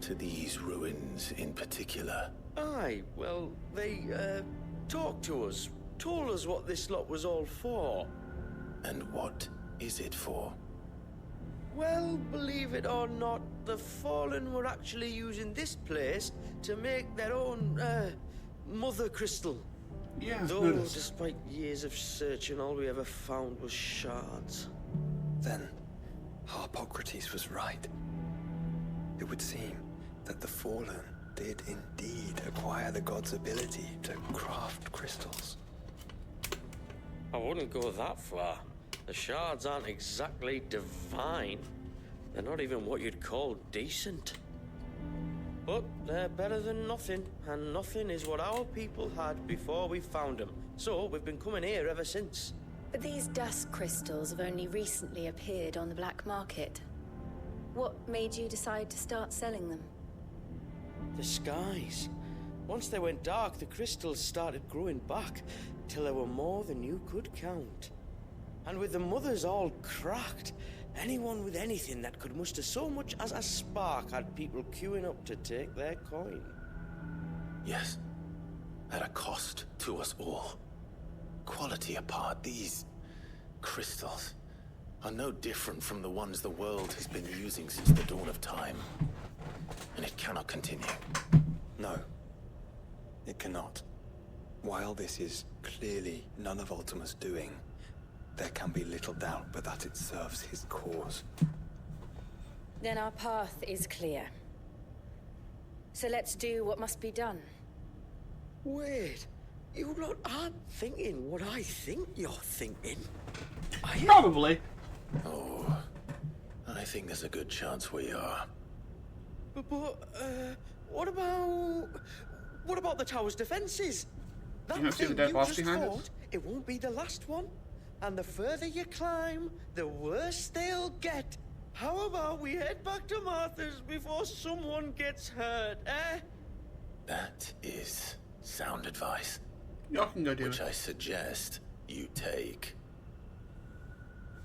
To these ruins in particular? Aye, well, they, talked to us. Told us what this lot was all for. And what is it for? Well, believe it or not, the Fallen were actually using this place to make their own, Mother Crystal. Yeah, though, despite years of searching, all we ever found was shards. Then, Harpocrates was right. It would seem that the Fallen did indeed acquire the god's ability to craft crystals. I wouldn't go that far. The shards aren't exactly divine. They're not even what you'd call decent. But they're better than nothing, and nothing is what our people had before we found them. So we've been coming here ever since. But these dust crystals have only recently appeared on the black market. What made you decide to start selling them? The skies. Once they went dark, the crystals started growing back, till there were more than you could count. And with the mothers all cracked, anyone with anything that could muster so much as a spark had people queuing up to take their coin. Yes, at a cost to us all. Quality apart, these crystals are no different from the ones the world has been using since the dawn of time. And it cannot continue. No, it cannot. While this is clearly none of Ultima's doing, there can be little doubt but that it serves his cause. Then our path is clear. So let's do what must be done. Wait, you lot aren't thinking what I think you're thinking. Probably. Oh, I think there's a good chance we are. But what about the tower's defenses? That You don't see the thing dead you boss just behind us? fought, it won't be the last one. And the further you climb, the worse they'll get. How about we head back to Martha's before someone gets hurt, eh? That is sound advice. Y'all can go do which it. I suggest you take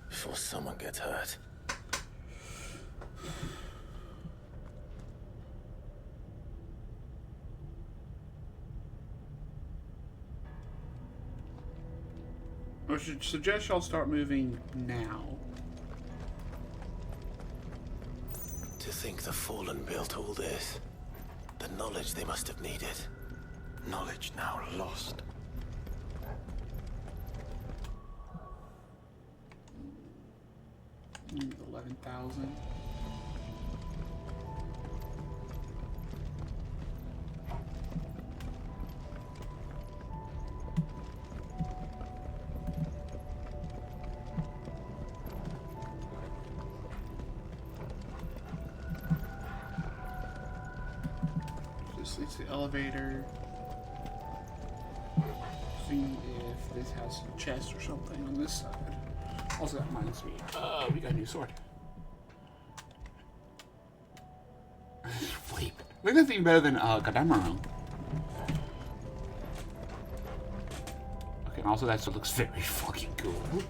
before someone gets hurt. I should suggest y'all start moving now. To think the Fallen built all this. The knowledge they must have needed. Knowledge now lost. 11,000. This leads to the elevator. See if this has a chest or something on this side. Also, that reminds me. We got a new sword. Wait. I think that's even better than Gadamaro. Okay, and also that sword looks very fucking cool.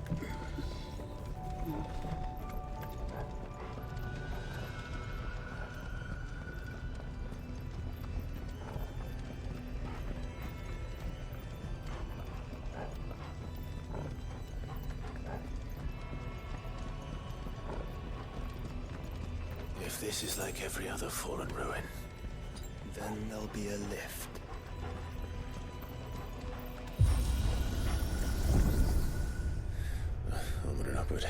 If this is like every other Fallen ruin, Then there'll be a lift. onward and upward.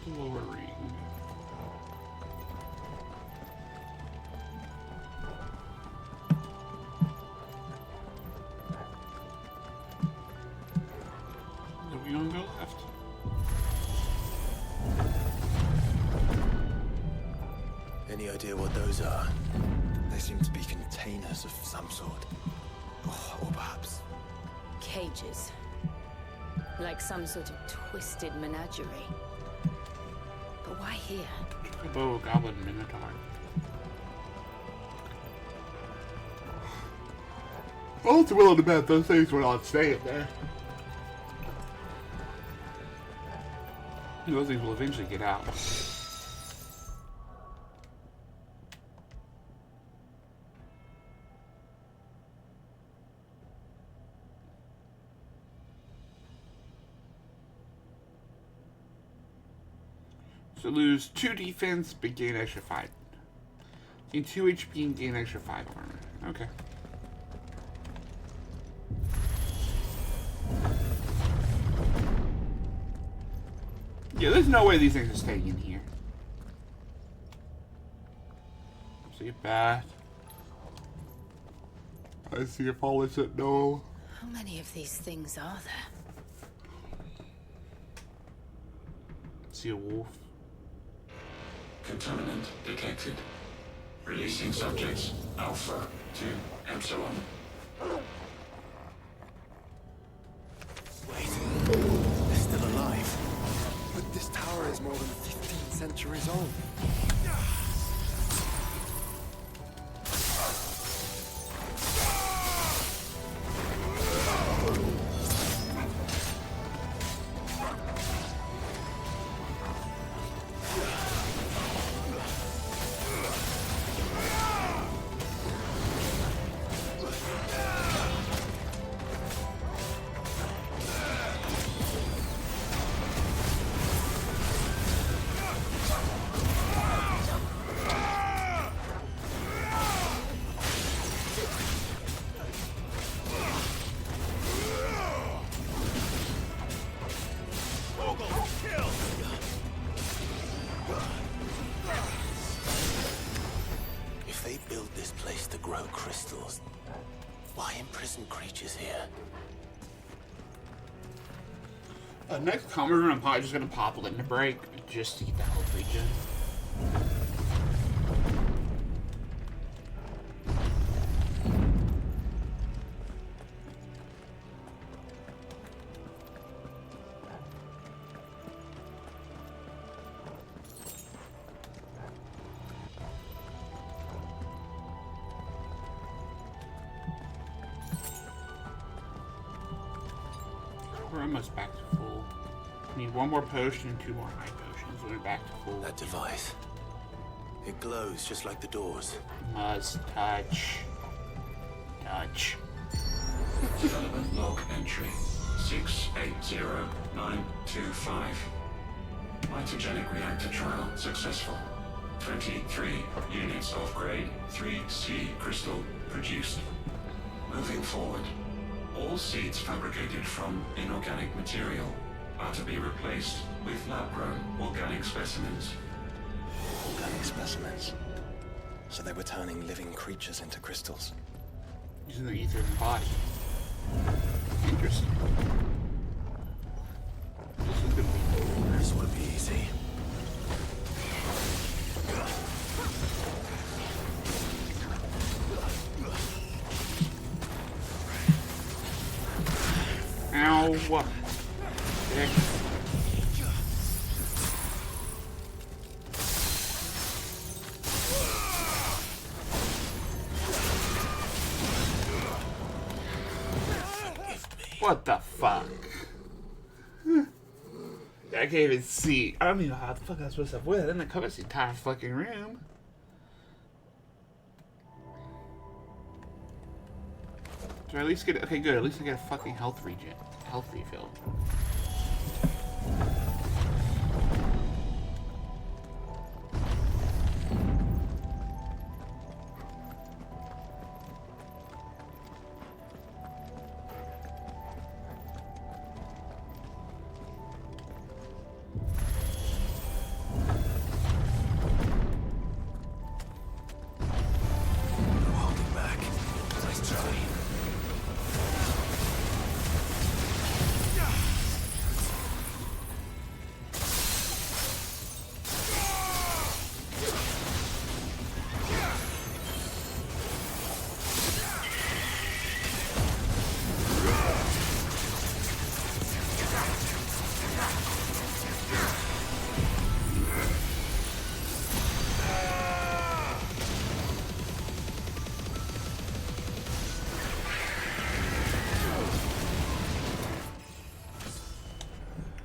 Lowering. Are we gonna go left? Any idea what those are? They seem to be containers of some sort. Or perhaps Cages. Like some sort of twisted menagerie. But why here? Bow, Goblin, Minotaur. Well, it's willing to bet those things were not staying there. Those things will eventually get out. So lose 2 defense, but gain extra 5. Gain 2 HP and gain extra 5 armor. Okay. Yeah, there's no way these things are staying in here. See a bat. I see a fallen sentinel. How many of these things are there? See a wolf. Contaminant detected. Releasing subjects Alpha to Epsilon. Wait, they're still alive. But this tower is more than 15 centuries old. crystals. Why imprison creatures here? Next common room, I'm probably just gonna pop Limit Break just to get the health regen. We're almost back to full. Need one more potion and 2 more high potions. We're back to full. That device. It glows just like the doors. Must touch. Touch. Development log entry 680925. Mitogenic reactor trial successful. 23 units of grade 3C crystal produced. Moving forward, all seeds fabricated from inorganic material are to be replaced with lab-grown organic specimens. Organic specimens? So they were turning living creatures into crystals? Using the ether in the body. Interesting. This is gonna be cool. This would be easy. Ow, what? Dick. What the fuck? I can't even see. I don't even know how the fuck I was supposed to avoid that. Then it covers the entire fucking room. Do I at least get... Okay, good. At least I get a fucking health regen. Health refill.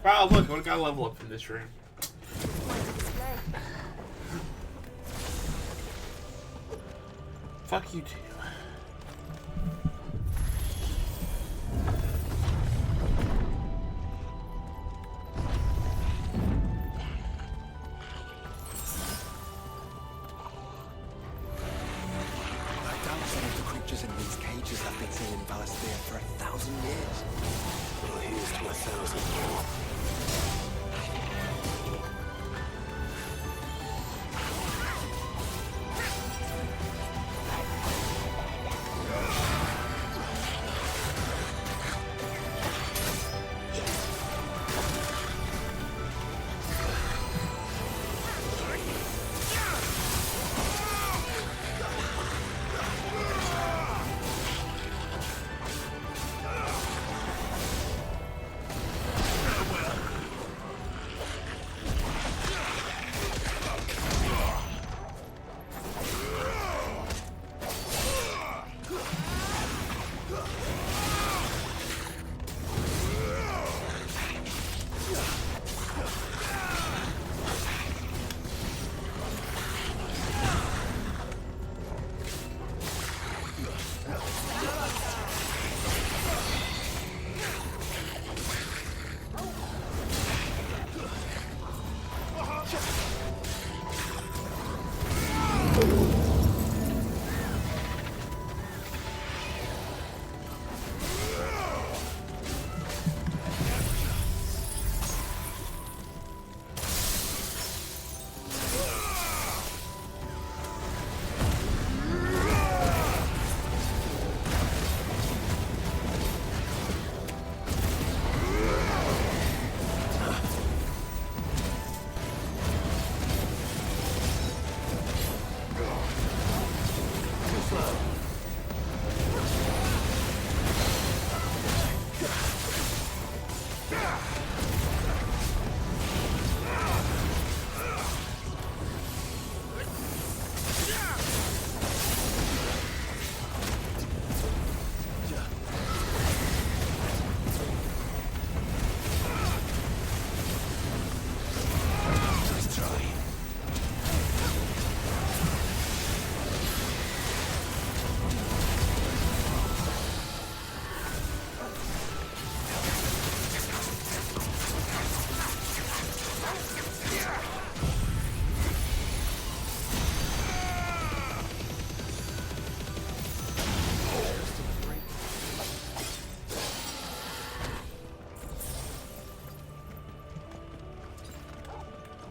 Wow, look, I got a level up from this room. Fuck you too. I doubt some of the creatures in these cages have been seen in Valisthea for 1,000 years. Well, here's to 1,000 more.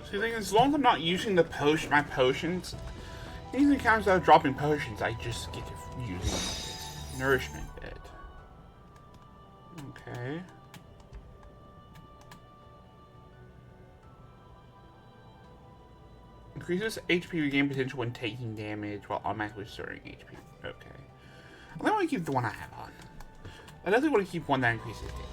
See, the thing is, as long as I'm not using the my potions, these encounters that are dropping potions, I just get to using nourishment bit. Okay. Increases HP regain potential when taking damage while automatically restoring HP. Okay. I think I want to keep the one I have on. I definitely want to keep one that increases damage.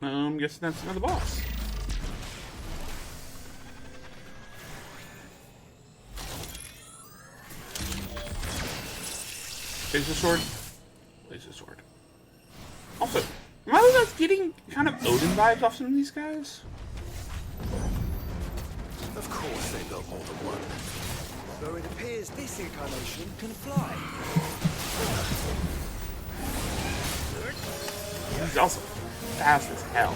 I'm guessing that's another boss. Laser sword. Laser sword. Also, am I getting kind of Odin vibes off some of these guys? Of course they built more than one. Though it appears this incarnation can fly. He's also fast as hell.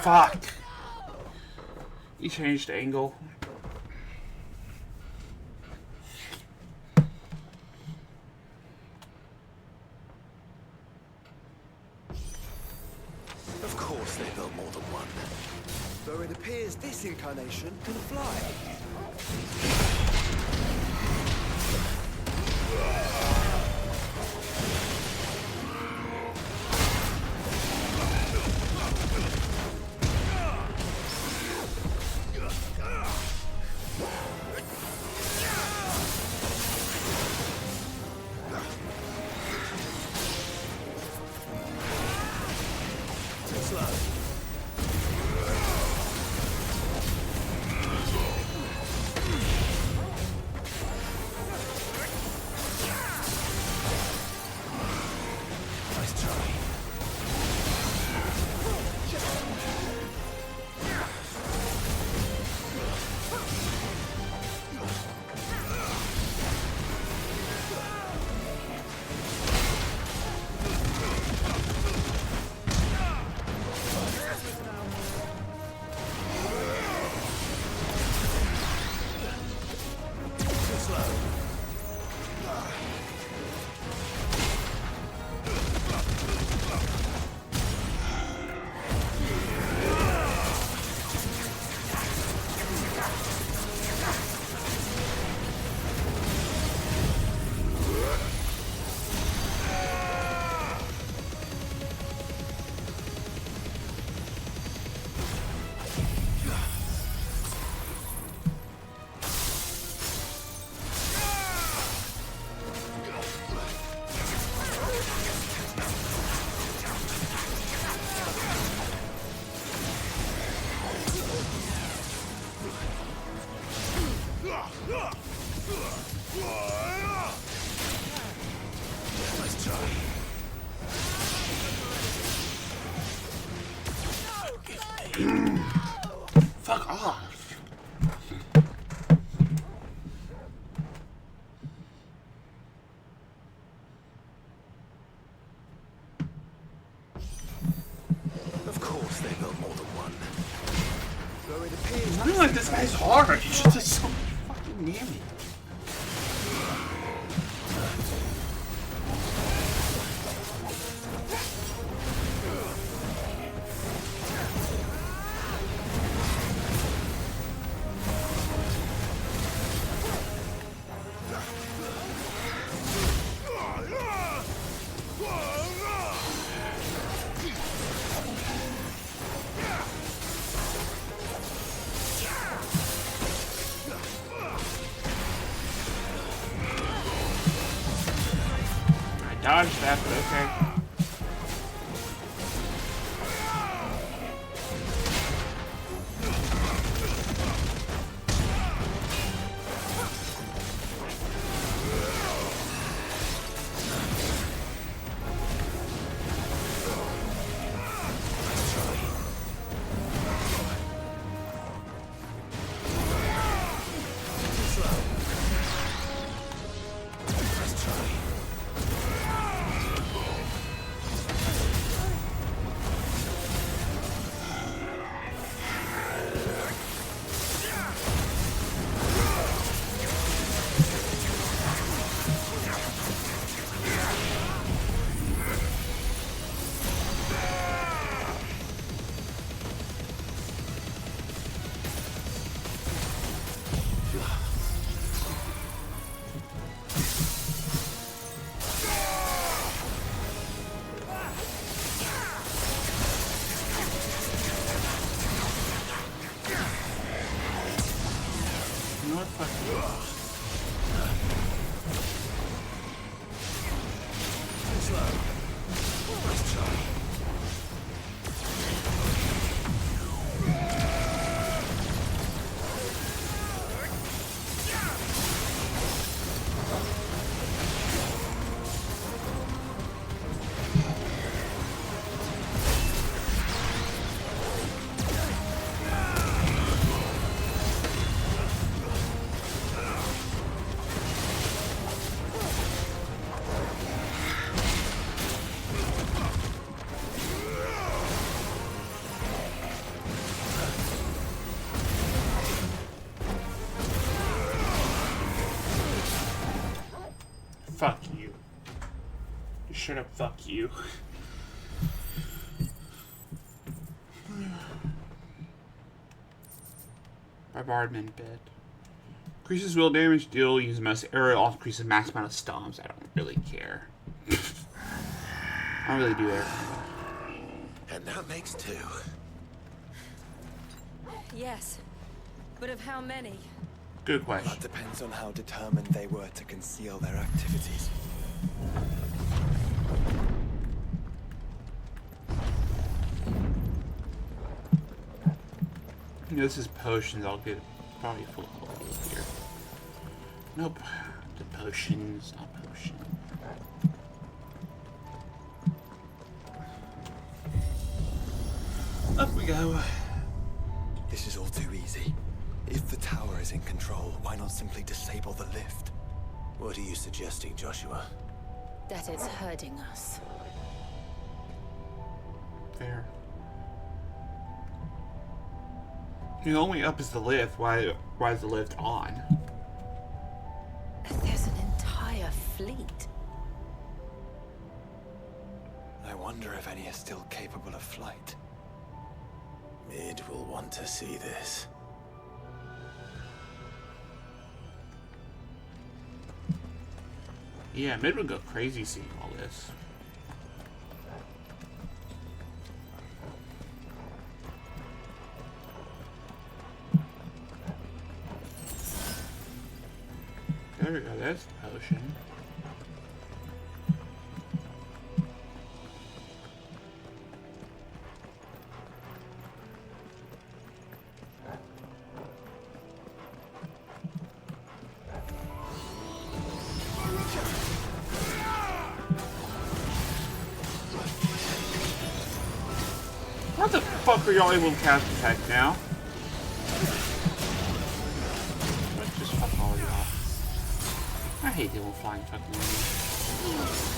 Fuck. He changed angle. Of course they built more than one. Though it appears this incarnation can fly. Fuck off. Of course they built more than one. So it appears It's not like this guy's hard. He's just so fucking near me. Dodge that, but okay. Fuck you. Shut up, fuck you. Bombardment bit. Increases will damage deal, use most aerial, also increases max amount of stomps. I don't really care. I don't really do that. And that makes two. Yes, but of how many? Good question. That depends on how determined they were to conceal their activities. This is potions. I'll get probably full health here. Nope. The potions, not potion. Up we go. This is all too easy. If the tower is in control, why not simply disable the lift? What are you suggesting, Joshua? That it's hurting us. Fair. The only up is the lift. Why is the lift on? There's an entire fleet. I wonder if any are still capable of flight. Mid will want to see this. Yeah, Mid would go crazy seeing all this. There we go, that's the potion. What the fuck are y'all able to cast attack now? Let's just fuck all y'all. I hate the old flying fucking enemies.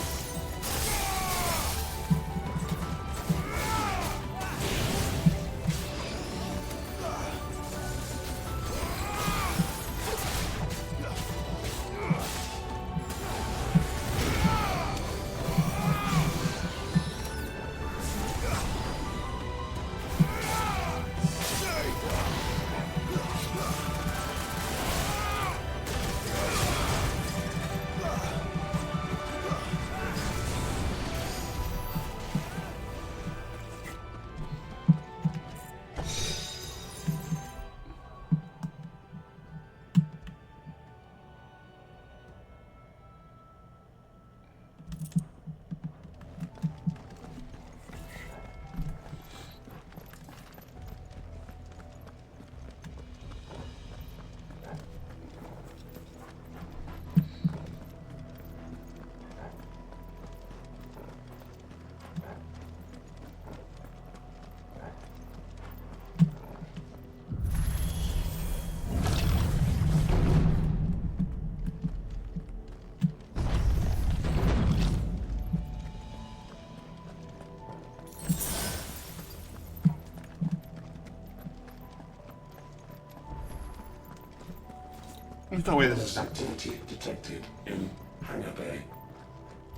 There's no way this is activity detected in Hangar Bay.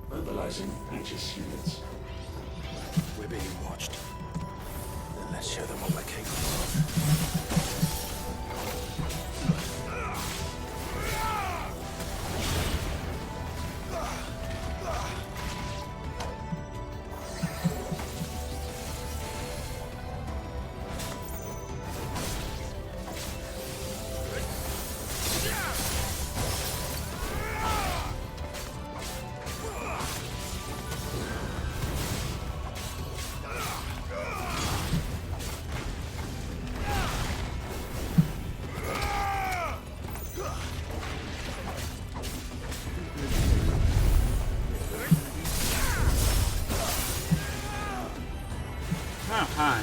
Mobilizing Aegis units. We're being watched. Then let's show them what we're capable of. Oh, hi.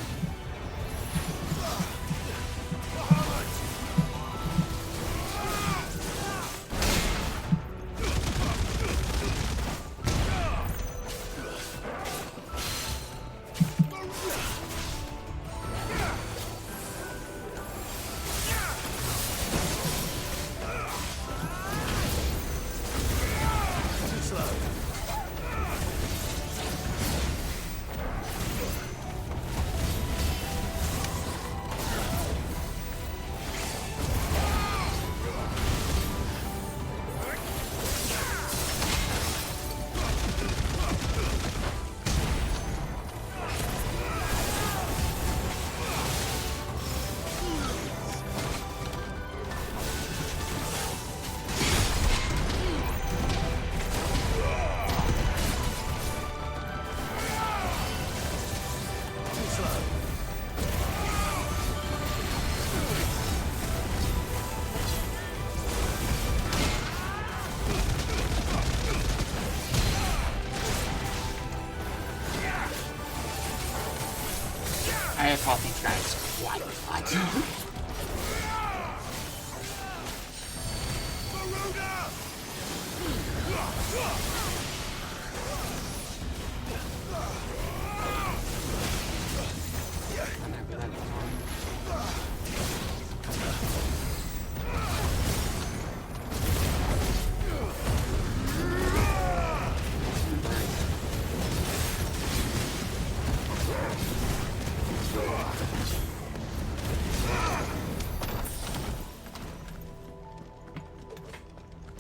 I fought these guys quite a lot.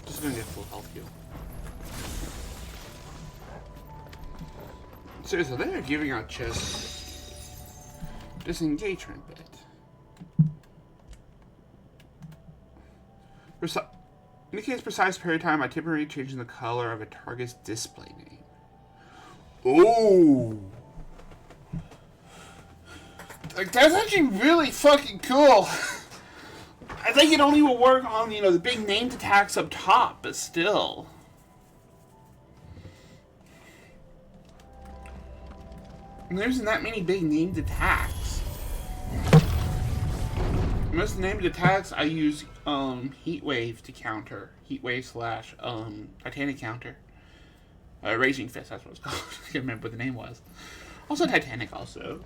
Just gonna get full health heal. Seriously, they're giving out chests. Disengagement bit. Indicates precise parry time by temporarily changing the color of a target's display name. Ooh! Like, that's actually really fucking cool. I think it only will work on, the big named attacks up top, but still. And there isn't that many big named attacks. Most named attacks I use Heat Wave to counter. Heat Wave slash Titanic counter. Raging Fist, that's what it's called. I can't remember what the name was. Also Titanic also.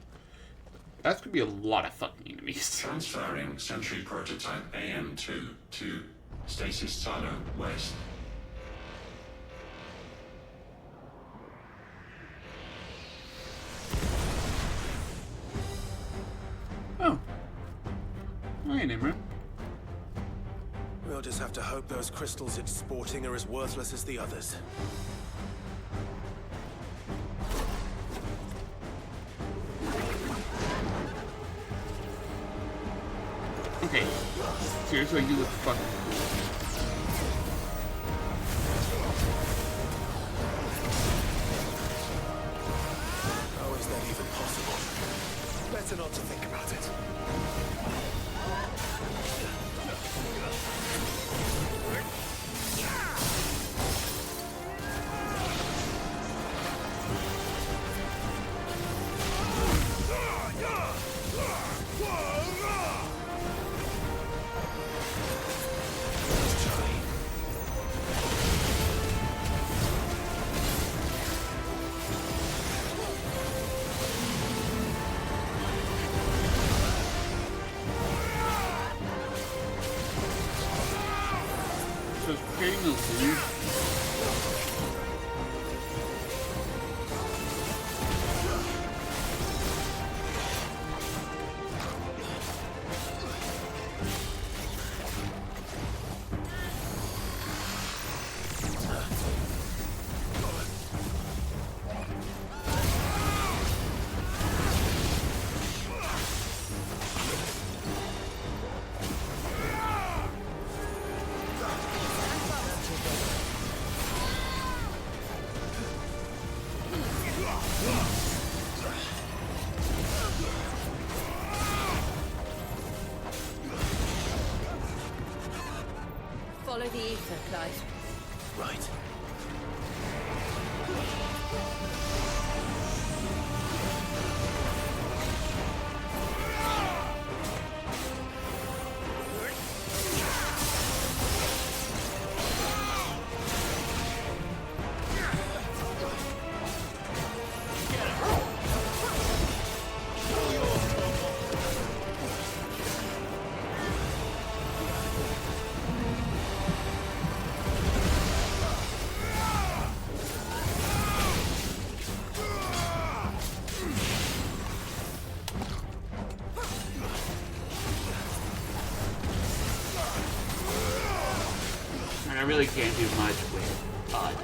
That's gonna be a lot of fucking enemies. Transferring Sentry Prototype AM2 to Stasis Silo West. Oh. Hi, Nimrod. We'll just have to hope those crystals it's sporting are as worthless as the others. Okay. Seriously, you look fucking cool. How is that even possible? Better not to think about it. So it's creating a loop. Follow the ether, Clive. Right. And I really can't do much with Titan.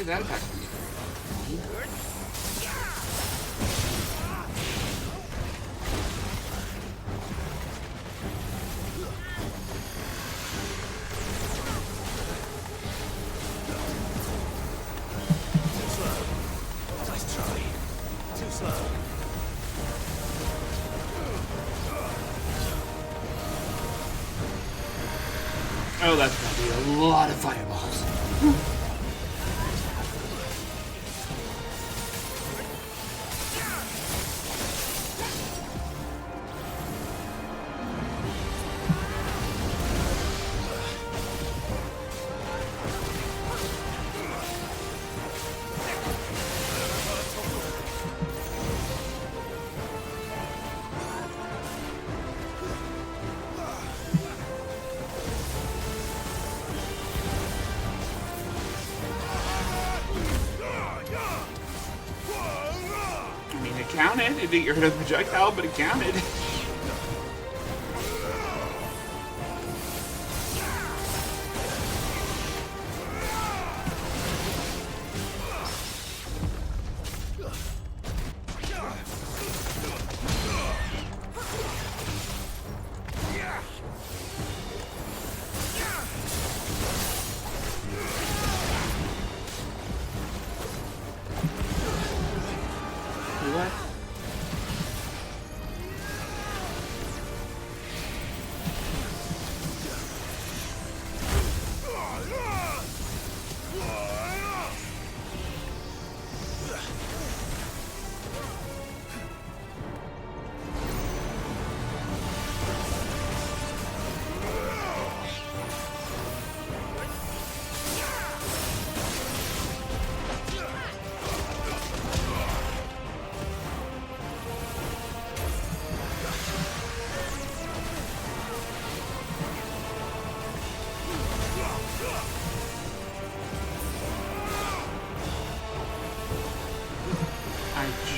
did that attack me? Oh, that's gonna be a lot of fireballs. Counted. It didn't get rid of the projectile, but it counted.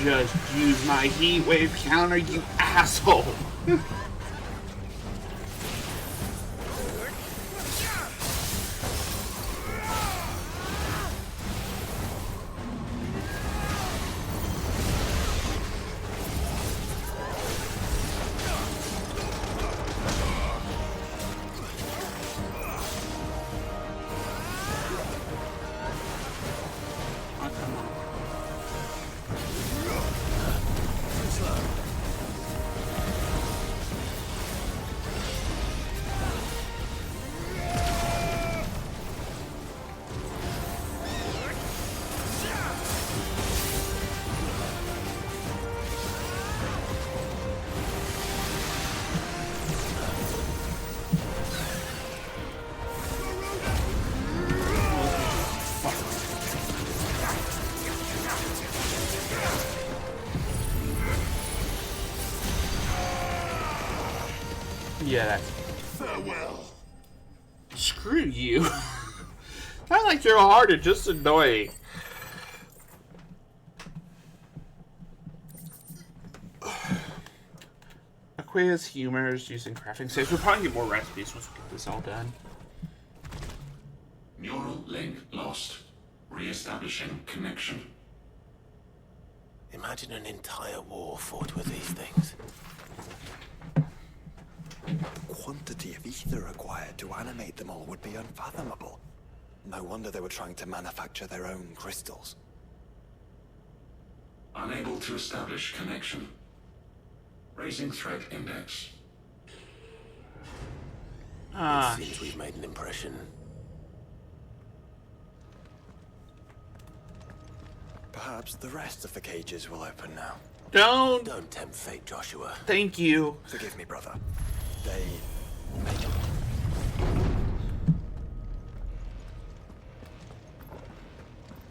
Just use my heat wave counter, you asshole! Yeah, that's... Farewell. Screw you. Not like you're hard, it's just annoying. Aqua's humors using crafting saves. We'll probably get more recipes once we get this all done. Neural link lost. Re-establishing connection. Imagine an entire war fought with these things. The quantity of ether required to animate them all would be unfathomable. No wonder they were trying to manufacture their own crystals. Unable to establish connection. Raising threat index. It seems we've made an impression. Perhaps the rest of the cages will open now. Don't tempt fate, Joshua. Thank you. Forgive me, brother. They make it.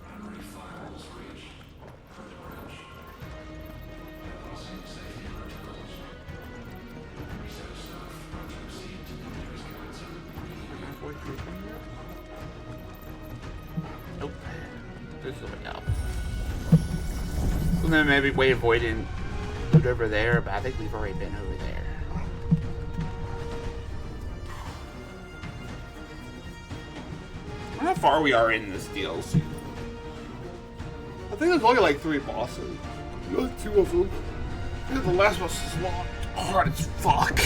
Primary firewalls breached. Further bridge. Passing safety protocols. Reset staff are to proceed to the nearest cancer. Nope. There's nobody else. And then maybe way avoiding loot over there, but I think we've already been over there. How far we are in this DLC? I think there's only like 3 bosses. Like 2 of them. And the last boss is long. Hard as fuck.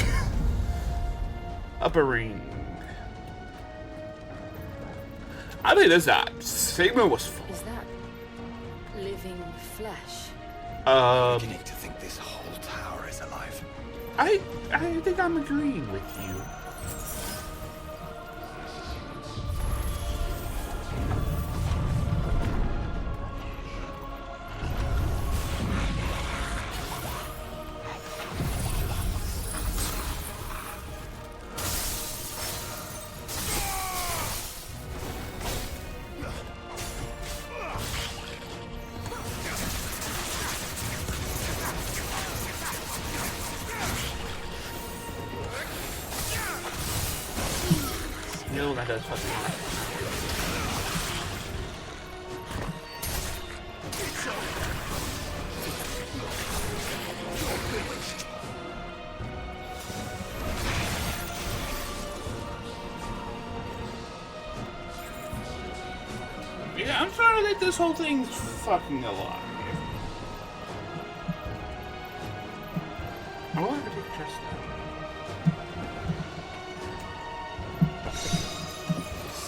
Upper ring. I think this Sigma was fun. Is that living flesh? Beginning to think this whole tower is alive. I think I'm agreeing with you. No, that does fucking hurt. Yeah, I'm trying to get this whole thing fucking alive. I want to take just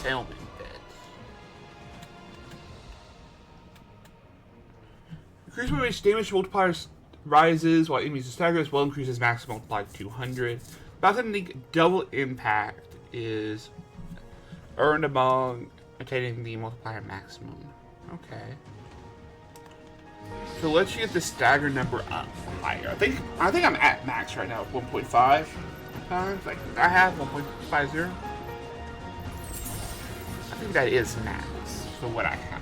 Sailman bed. Increase which damage multiplier rises while enemies are staggered, as well increases maximum multiplier to 200. Balcony double impact is earned among attaining the multiplier maximum. Okay. So let's get the stagger number up higher. I think I'm at max right now with 1.5 times. Like I have 1.50. I think that is max for what I have.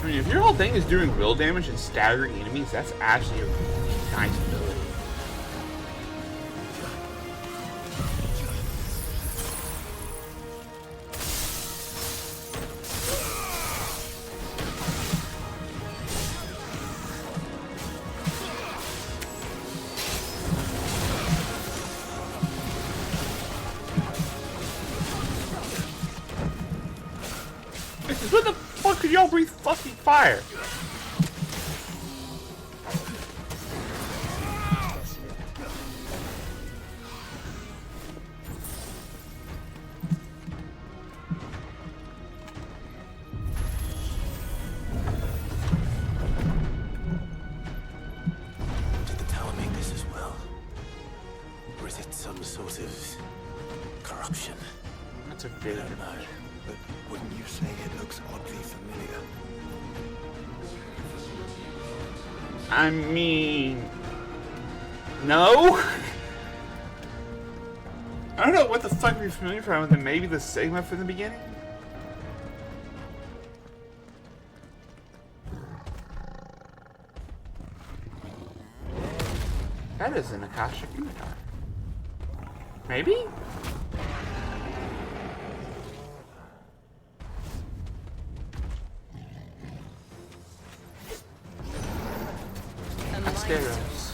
I mean, if your whole thing is doing will damage and staggering enemies, that's actually a nice ability. What the fuck could y'all breathe fucking fire? Did the tower make this as well? Or is it some sort of corruption? That's a big I don't know. But wouldn't you say it looks oddly familiar? I mean, no. I don't know what the fuck we're familiar from with them. Maybe the Sigma from the beginning. That is an Akashic Unitar. Maybe? Asteros.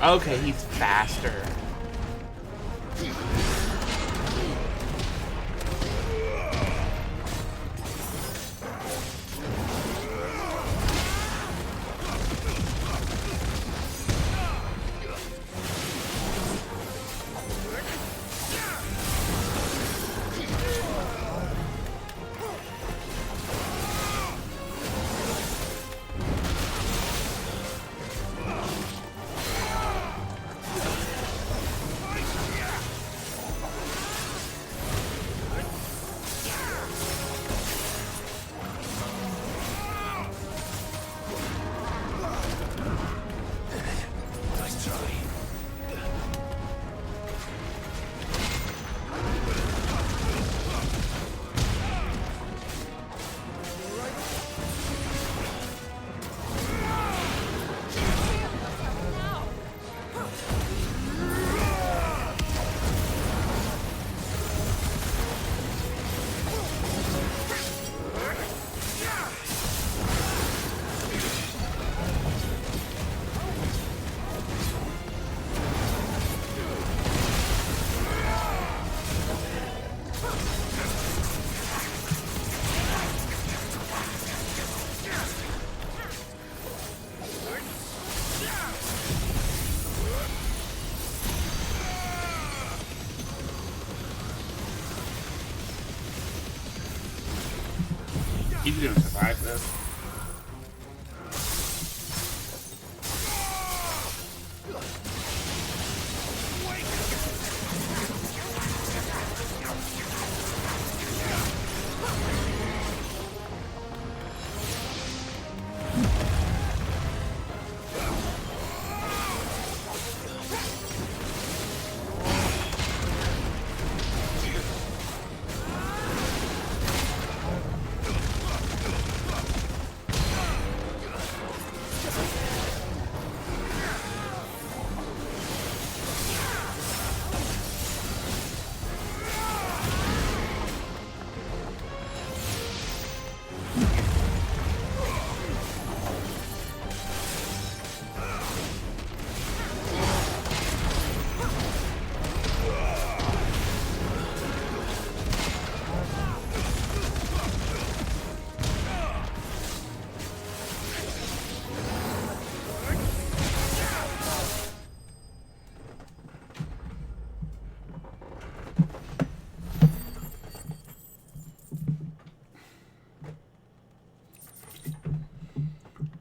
Okay, he's faster. He's gonna survive this.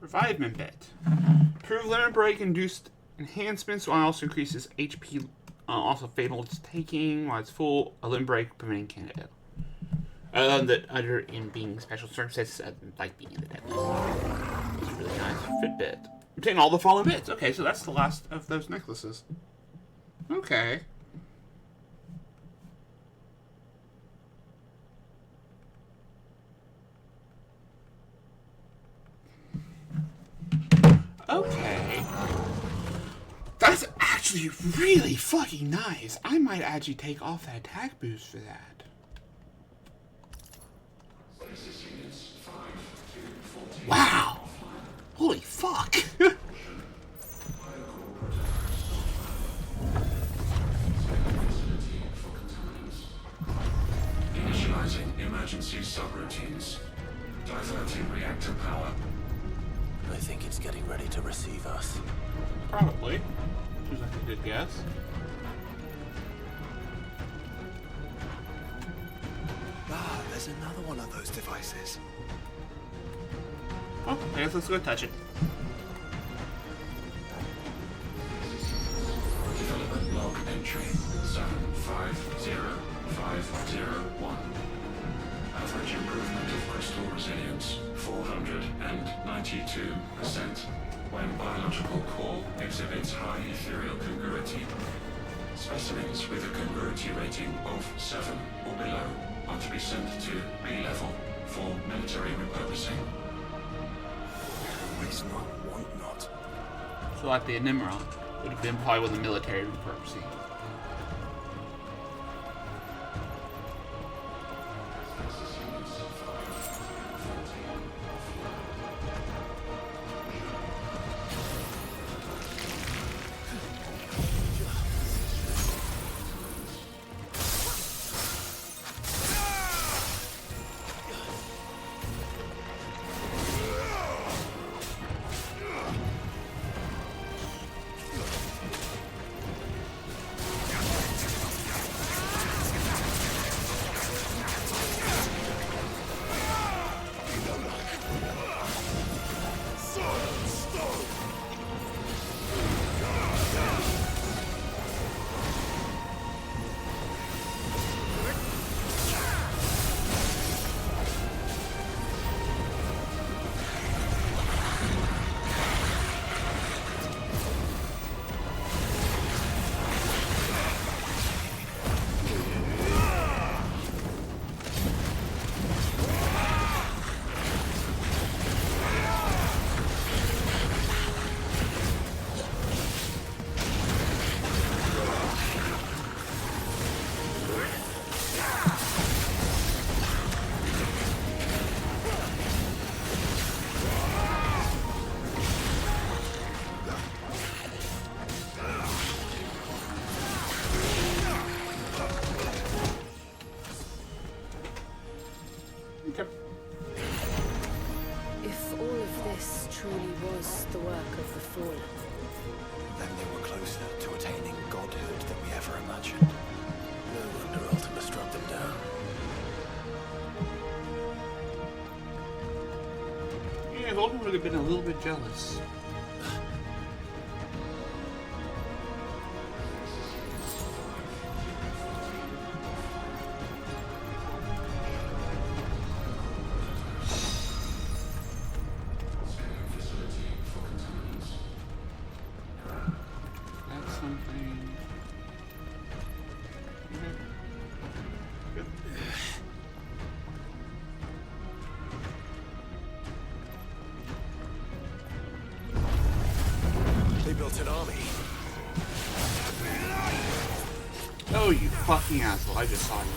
Revivement bit. Improve limit break induced enhancements while also increases HP. Also fatal it's taking while it's full. A limit break preventing candidate. That other in being special circumstances like being in the dead. It's really nice. Fitbit. Obtain all the following bits. Okay, so that's the last of those necklaces. Okay. Okay. That's actually really fucking nice. I might actually take off that attack boost for that. Wow. Holy fuck. Initializing emergency subroutines. Diverting reactor power. I think it's getting ready to receive us. Probably. Seems like a good guess. Ah, there's another one of those devices. Oh, I guess let's go touch it. Development log entry 750501. Average improvement of crystal resilience 492% when biological core exhibits high ethereal congruity. Specimens with a congruity rating of 7 or below are to be sent to B level for military repurposing. Waste not, want not. So like the Nimrod would have been probably with the military repurposing. if Ultim would have been a little bit jealous. That's something. They built an army. Oh, you fucking asshole. I just saw you.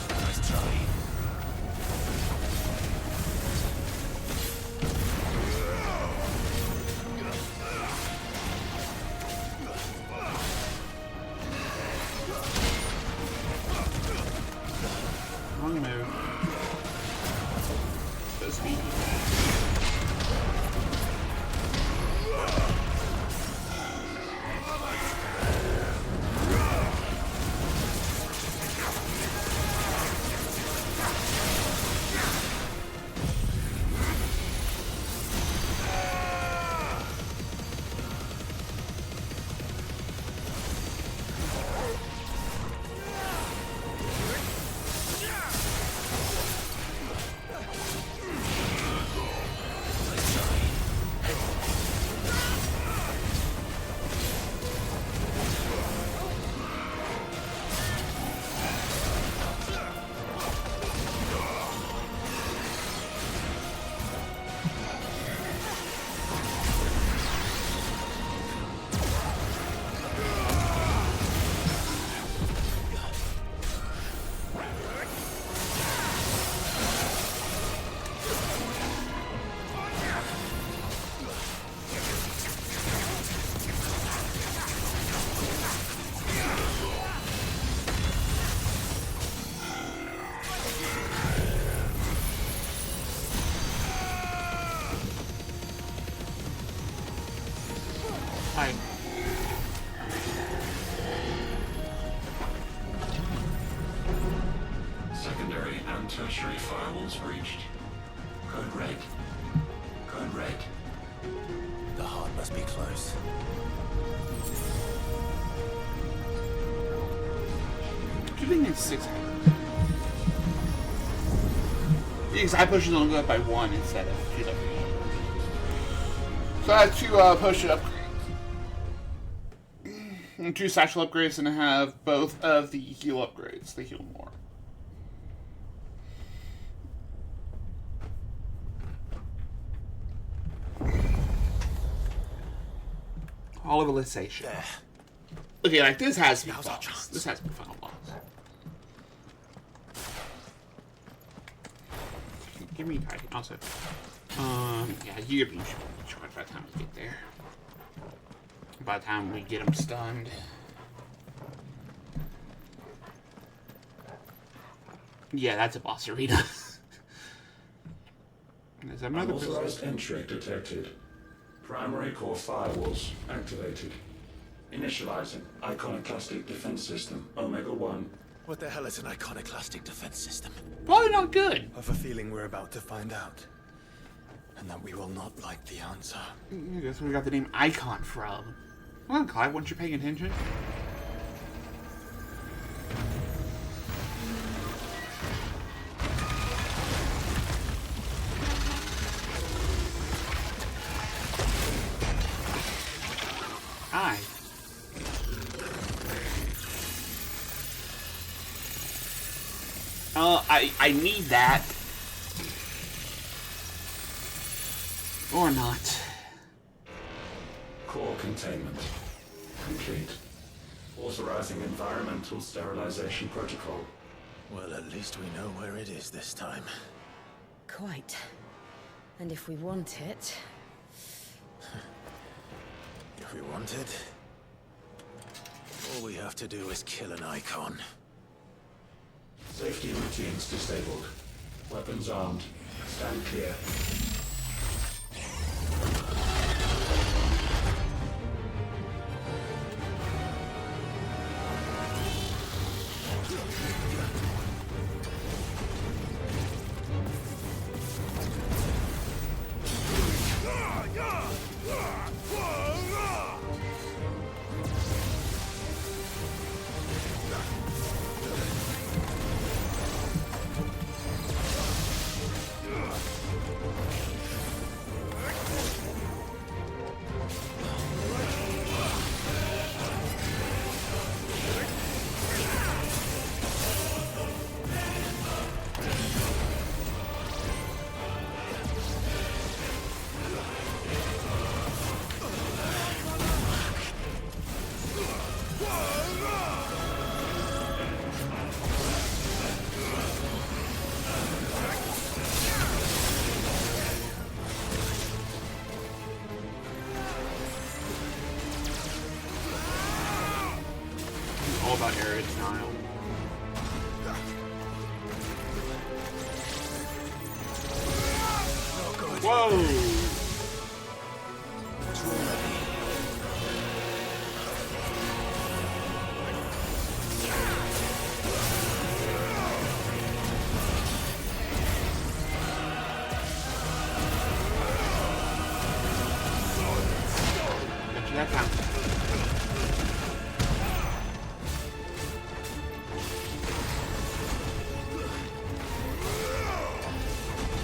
Nice try. Wrong move. So speedy. Hi. Secondary and tertiary firewalls breached. Code red. Code red. The heart must be close. Do you think it's 600? Because I pushed it only up by 1 instead of 2 upgrades. So I have to push it upgrades. 2 satchel upgrades and I have both of the heal upgrades. They heal more. Olivilization. Okay, like this has to be boss. This has to be final boss. Give me Titan also. Yeah, you should be charged by the time we get there. By the time we get him stunned. Yeah, that's a boss arena. There's another Unauthorized entry detected. Primary core firewalls activated. Initializing iconoclastic defense system Omega-1. What the hell is an iconoclastic defense system? Probably not good. I have a feeling we're about to find out. And that we will not like the answer. I guess we got the name Icon from. Come on, Clive, weren't you paying attention? Hi. I need that. Or not. Core containment complete. Authorizing environmental sterilization protocol. Well, at least we know where it is this time. Quite. And if we want it... If we want it, all we have to do is kill an icon. Safety routines disabled. Weapons armed. Stand clear. about area denial. Whoa! That time.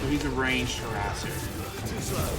So he's a ranged harasser. Too slow.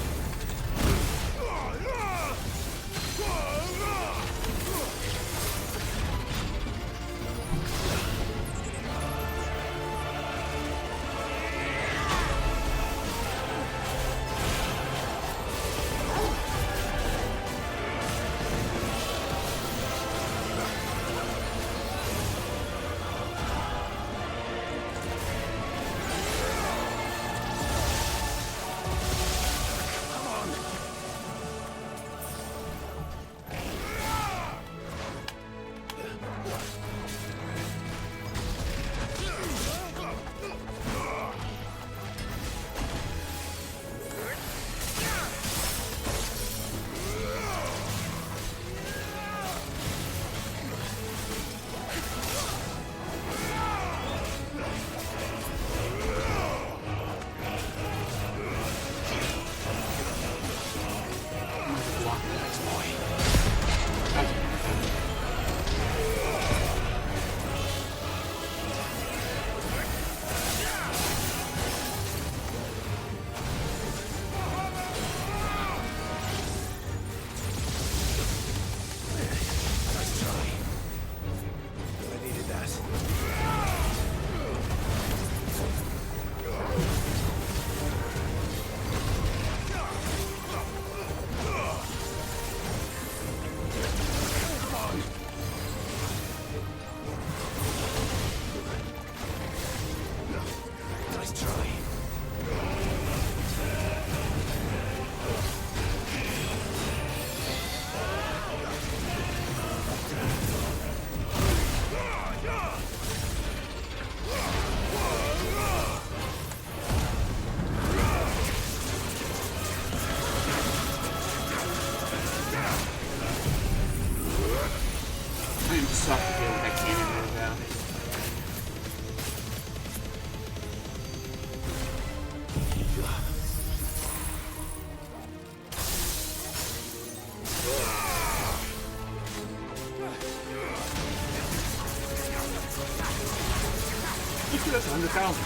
That's 100,000.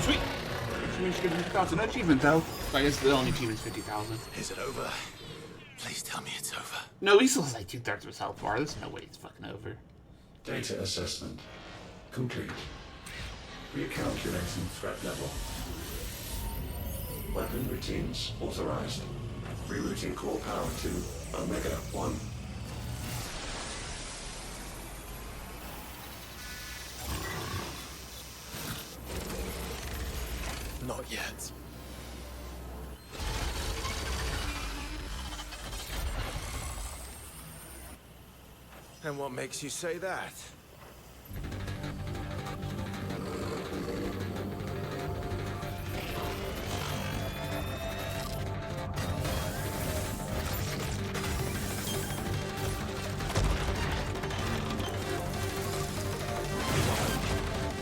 Sweet. She managed to get 100,000 achievement though. I guess the only achievement is 50,000. Is it over? Please tell me it's over. No, he still has like 2/3 of his health bar. There's no way it's fucking over. Data assessment complete. Recalculating threat level. Weapon routines authorized. Rerouting core power to Omega 1. Not yet. And what makes you say that?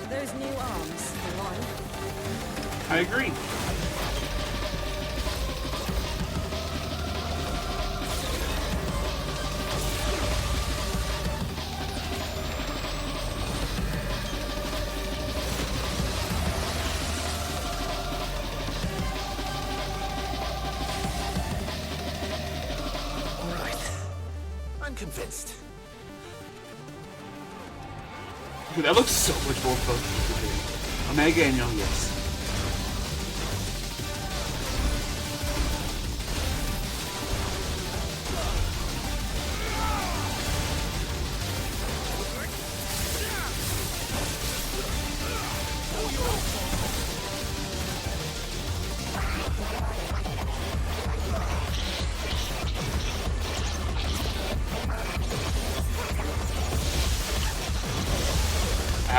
Those new arms, for one. I agree. Convinced. Dude, that looks so much more fun. Omega and Young, yes.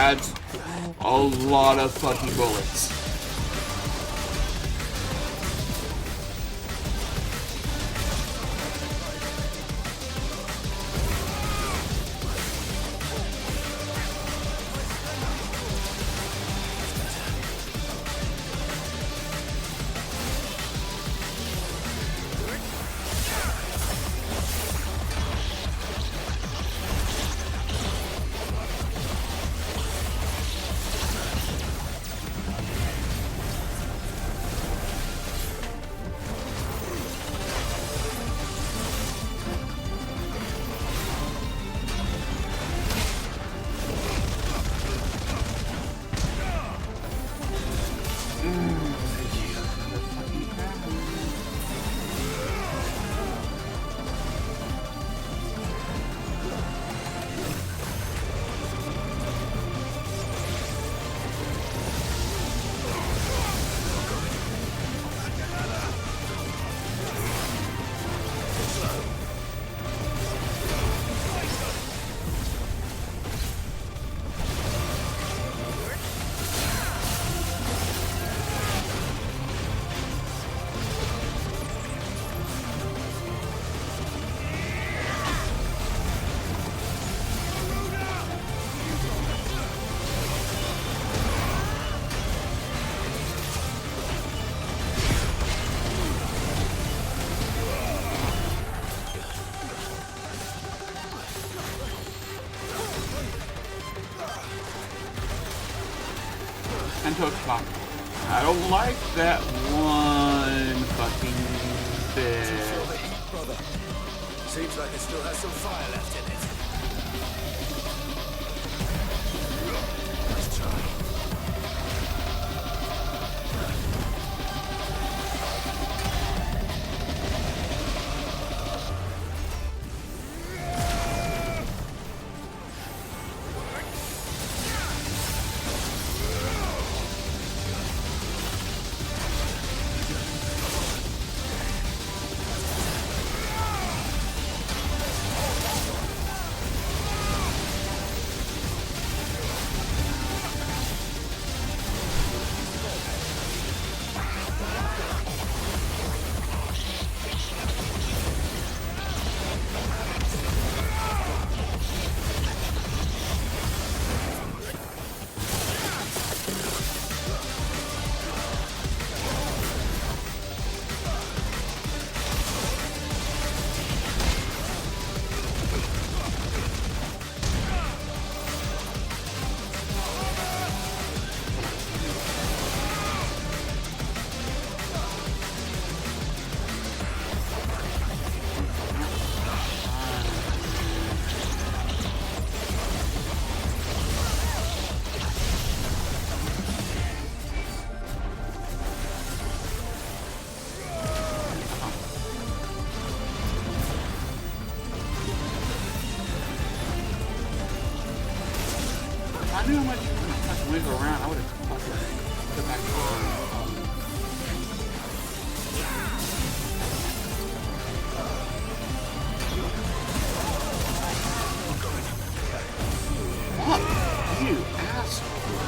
adds a lot of fucking bullets. I don't like that one fucking bit. Brother, seems like it still has some fire left in it. Let's try. I knew how much I could wiggle around. I would have fucking put back on. Fuck you, asshole.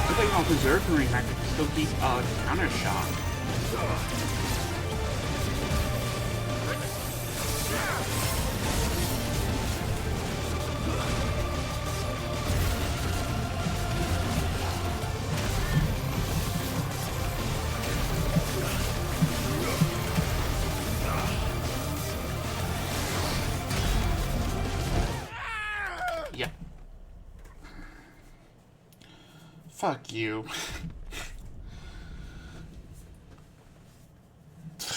I think on Berserker Ring I could still keep counter shot. Fuck you. Too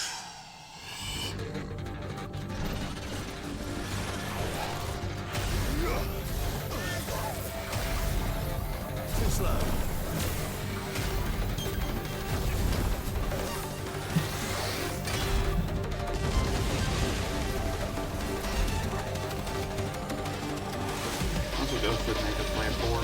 slow. That's what those could make us play 4.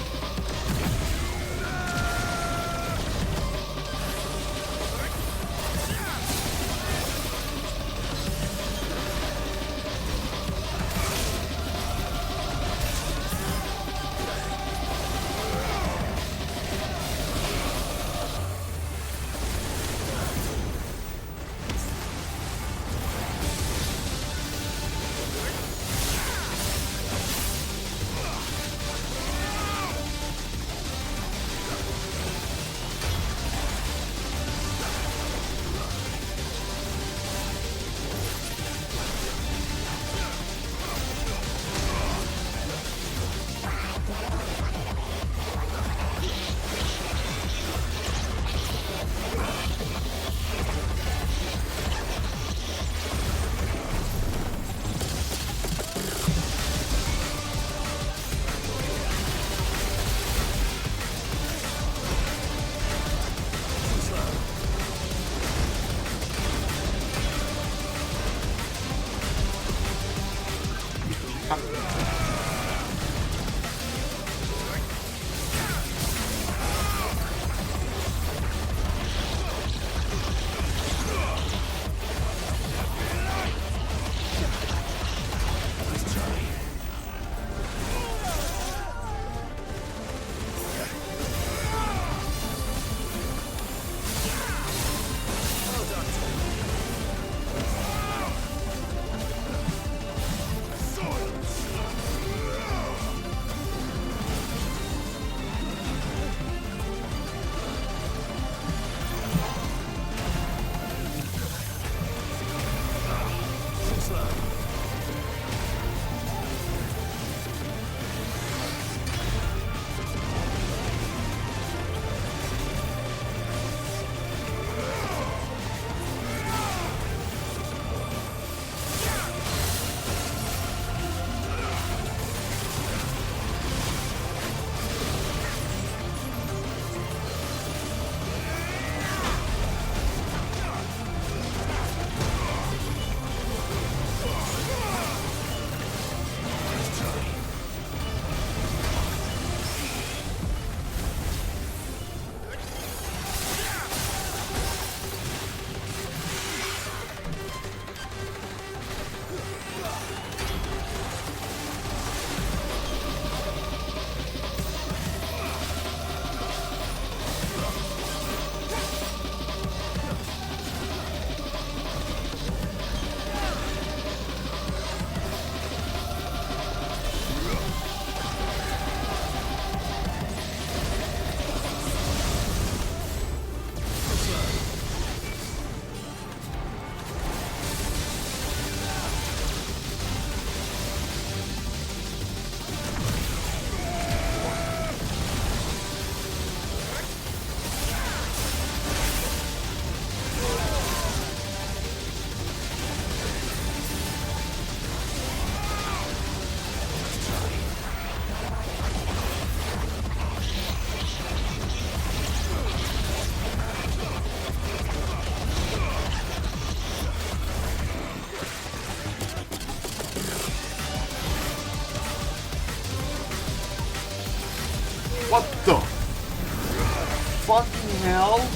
fucking hell?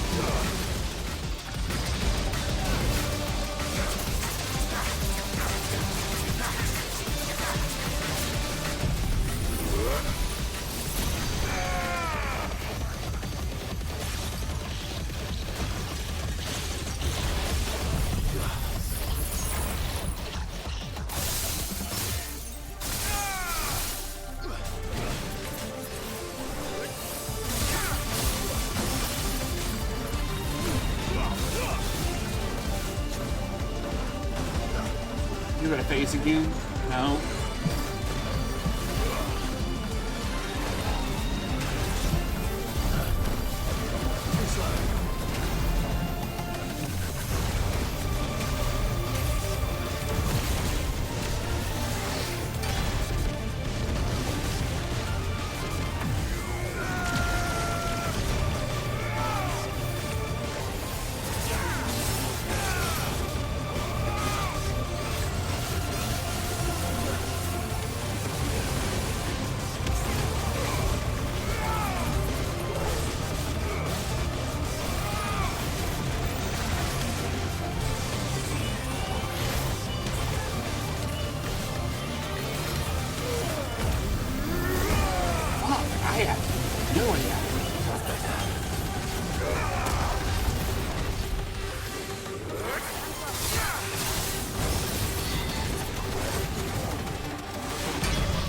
You got a face again? No.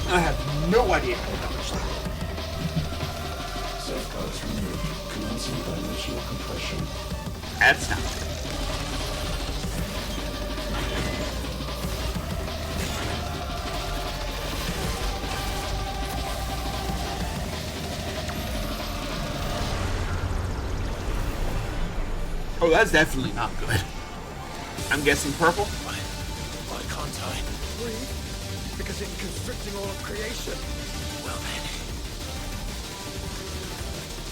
I have no idea how to dodge that. Safeguards removed. Commencing dimensional compression. That's not good. Oh, that's definitely not good. I'm guessing purple? Why can't I? Breathe? Because it's constricting all of creation. Well then.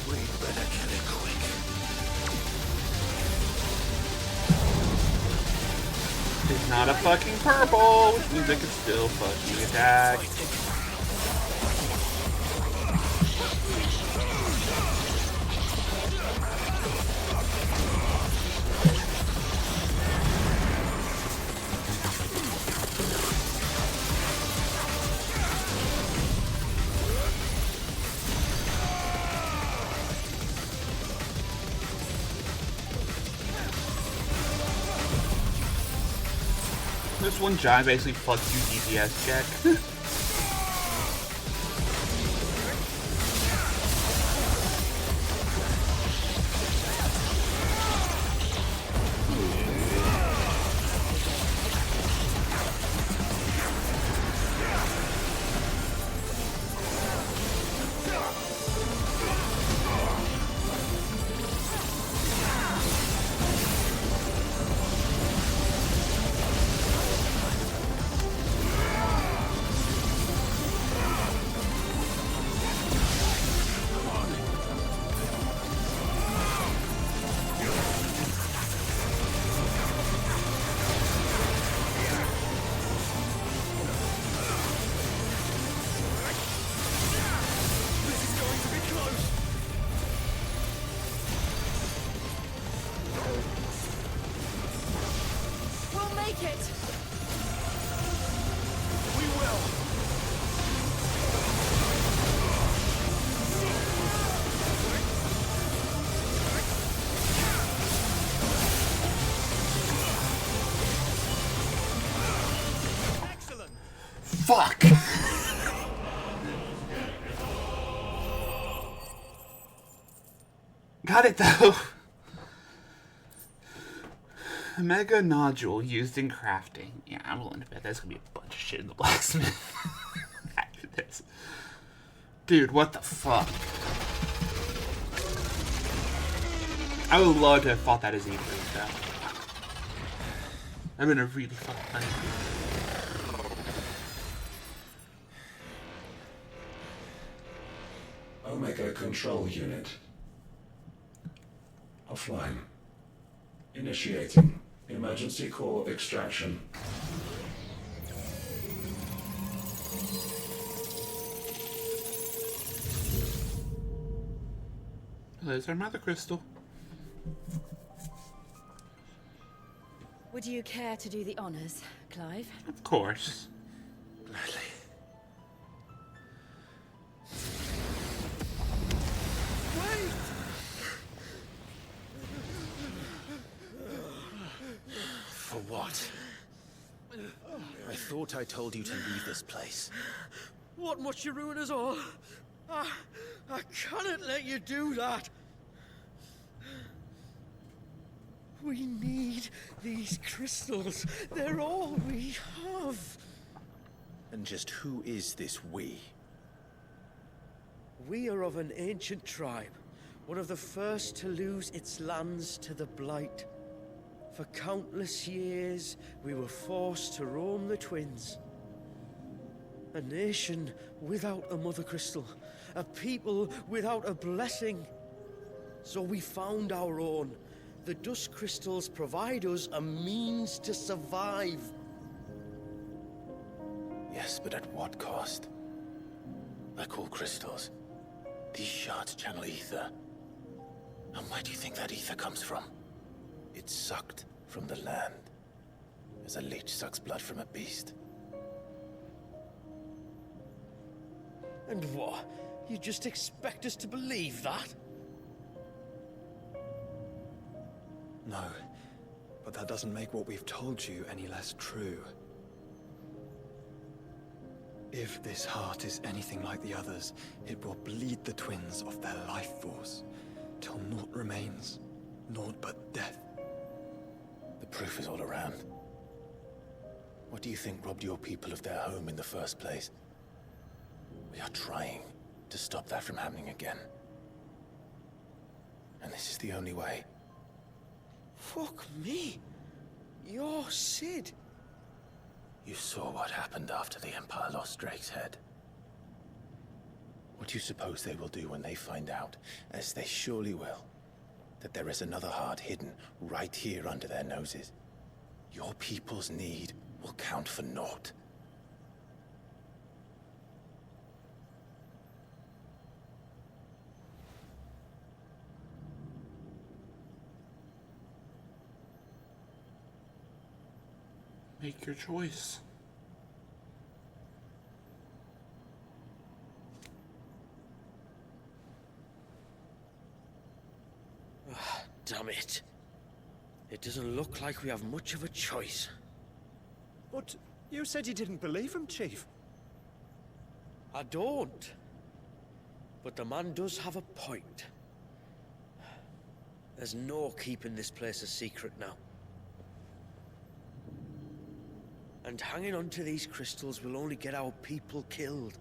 We'd better get it quick. It's not a fucking purple, which means I can still fucking attack. This one giant basically fucks you DPS check. Fuck! Got it though. Mega nodule used in crafting. Yeah, I'm willing to bet there's gonna be a bunch of shit in the blacksmith after this. Dude, what the fuck? I would love to have fought that as Ebert though. That'd been a really fucking funny. Omega Control Unit. Offline. Initiating emergency core extraction. There's our mother crystal. Would you care to do the honors, Clive? Of course. Gladly. For what? I thought I told you to leave this place. What must you ruin us all? I cannot let you do that. We need these crystals. They're all we have. And just who is this we? We are of an ancient tribe, one of the first to lose its lands to the Blight. For countless years, we were forced to roam the Twins. A nation without a Mother Crystal, a people without a blessing. So we found our own. The Dusk Crystals provide us a means to survive. Yes, but at what cost? Like all crystals, these shards channel ether. And where do you think that ether comes from? It's sucked from the land, as a leech sucks blood from a beast. And what? You just expect us to believe that? No, but that doesn't make what we've told you any less true. If this heart is anything like the others, it will bleed the Twins of their life force, till naught remains, naught but death. The proof is all around. What do you think robbed your people of their home in the first place? We are trying to stop that from happening again. And this is the only way. Fuck me. You're Sid. You saw what happened after the Empire lost Drake's head. What do you suppose they will do when they find out, as they surely will, that there is another heart hidden right here under their noses? Your people's need will count for naught. Make your choice. Damn it. It doesn't look like we have much of a choice. But you said you didn't believe him, Chief. I don't. But the man does have a point. There's no keeping this place a secret now. And hanging on to these crystals will only get our people killed.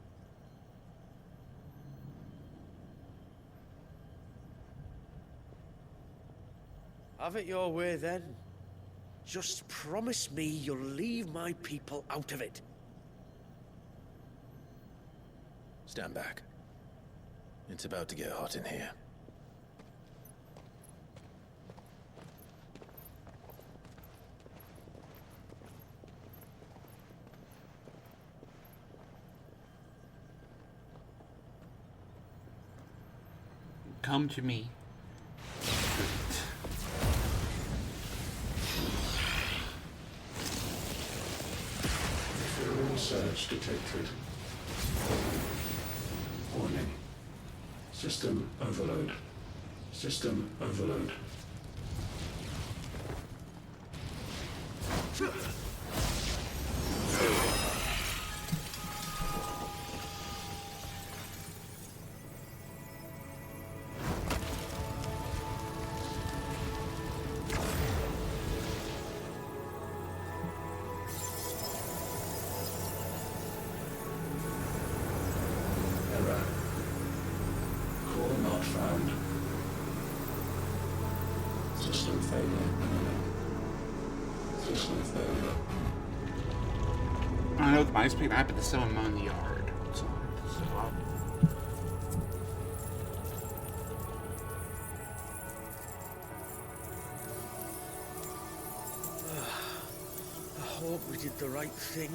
Have it your way then. Just promise me you'll leave my people out of it. Stand back. It's about to get hot in here. Come to me. Fuel surge detected. Warning. System overload. System overload. Error. Core not found. System failure. System failure. I know the mice picked up at the someone mowing the yard. So I hope we did the right thing.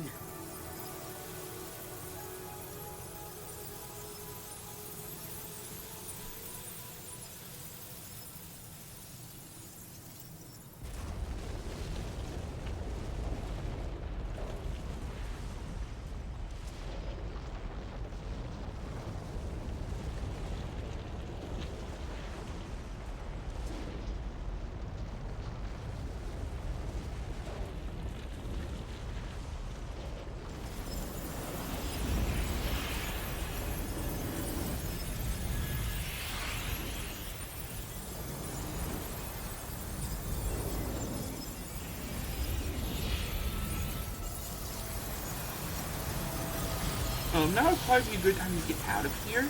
Now would probably be a good time to get out of here.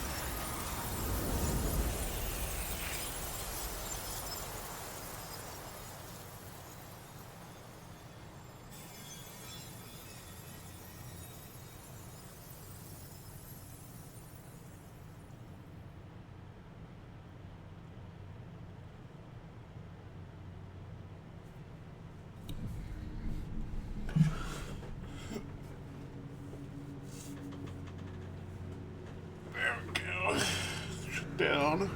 Down.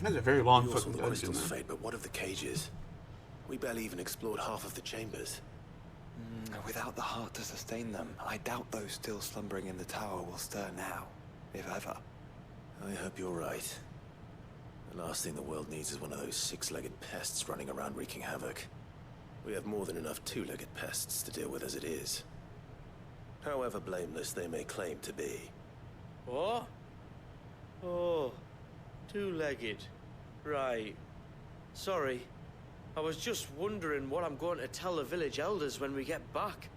That's a very long We fucking the dungeon. crystal's fate, but what of the cages? We barely even explored half of the chambers. Without the heart to sustain them, I doubt those still slumbering in the tower will stir now, if ever. I hope you're right. The last thing the world needs is one of those six-legged pests running around wreaking havoc. We have more than enough two-legged pests to deal with as it is. However blameless they may claim to be. What? Oh, two-legged. Right. Sorry. I was just wondering what I'm going to tell the village elders when we get back.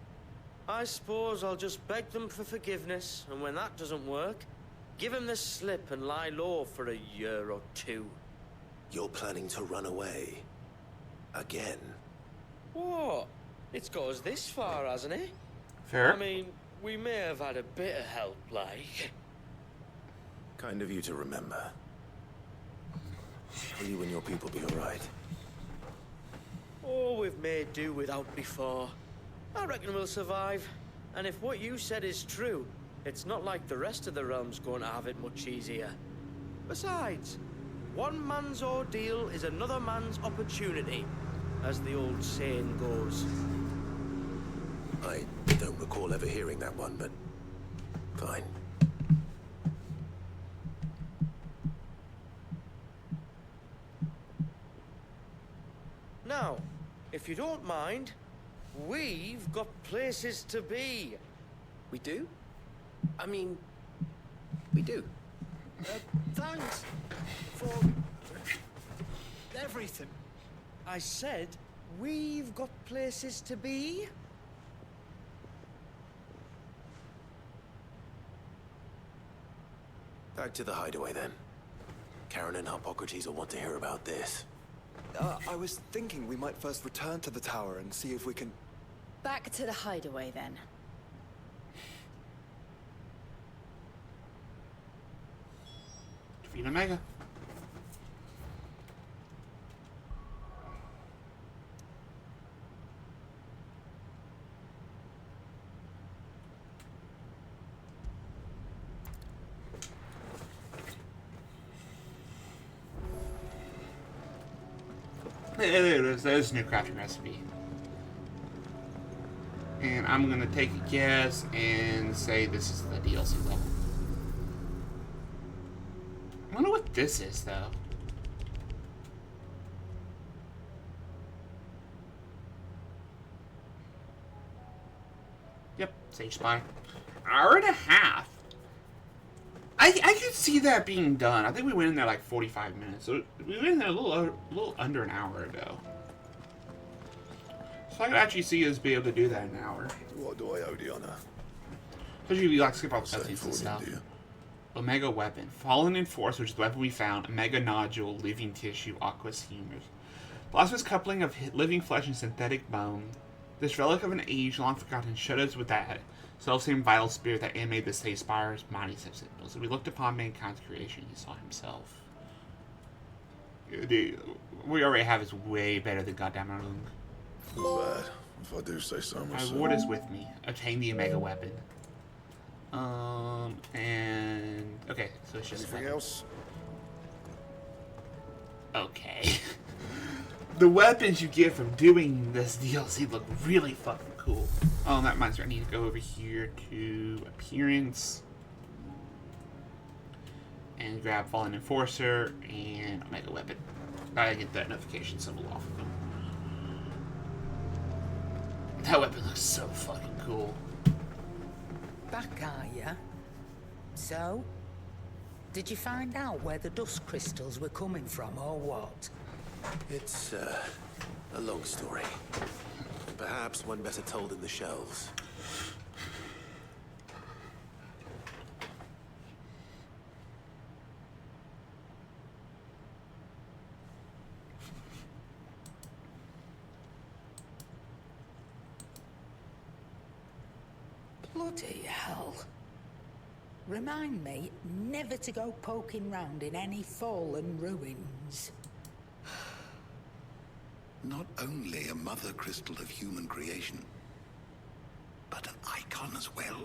I suppose I'll just beg them for forgiveness, and when that doesn't work, give them the slip and lie low for a year or two. You're planning to run away? Again? What? It's got us this far, hasn't it? Fair. I mean, we may have had a bit of help, like. Kind of you to remember. Will you and your people be alright? Oh, we've made do without before. I reckon we'll survive. And if what you said is true, it's not like the rest of the realm's going to have it much easier. Besides, one man's ordeal is another man's opportunity, as the old saying goes. I don't recall ever hearing that one, but fine. Now, if you don't mind, we've got places to be. We do? I mean, we do. Thanks for everything. I said, we've got places to be. Back to the hideaway then. Karen and Hippocrates will want to hear about this. I was thinking we might first return to the tower and see if we can... Back to the hideaway, then. Defeat Omega. There's a new crafting recipe. And I'm gonna take a guess and say this is the DLC level. I wonder what this is, though. Yep, Sage Spire. Hour and a half. I could see that being done. I think we went in there like 45 minutes. So we went in there a little under an hour ago. So I could actually see us be able to do that in an hour. What do I owe the honor? Especially if you like skip all the cutscenes and stuff. Omega Weapon. Fallen in Force, which is the weapon we found. Omega Nodule, living tissue, aqueous humors. Plasma's coupling of living flesh and synthetic bone. This relic of an age long forgotten showed us with that self-same vital spirit that animated the Sage Spire's mighty sentinels. As we looked upon mankind's creation, he saw himself. Dude, we already have is way better than goddamn Arlung. Not bad, if I do say so My myself. ward is with me. Obtain the Omega Weapon. And okay, so it's just anything else? Okay. The weapons you get from doing this DLC look really fucking cool. Oh, that reminds me, I need to go over here to Appearance and grab Fallen Enforcer and Omega Weapon. I get that notification symbol off of them. That weapon looks so fucking cool. Back, are ya? So? Did you find out where the dust crystals were coming from, or what? It's, a long story. Perhaps one better told in the shelves. Bloody hell. Remind me never to go poking round in any fallen ruins. Not only a mother crystal of human creation, but an icon as well.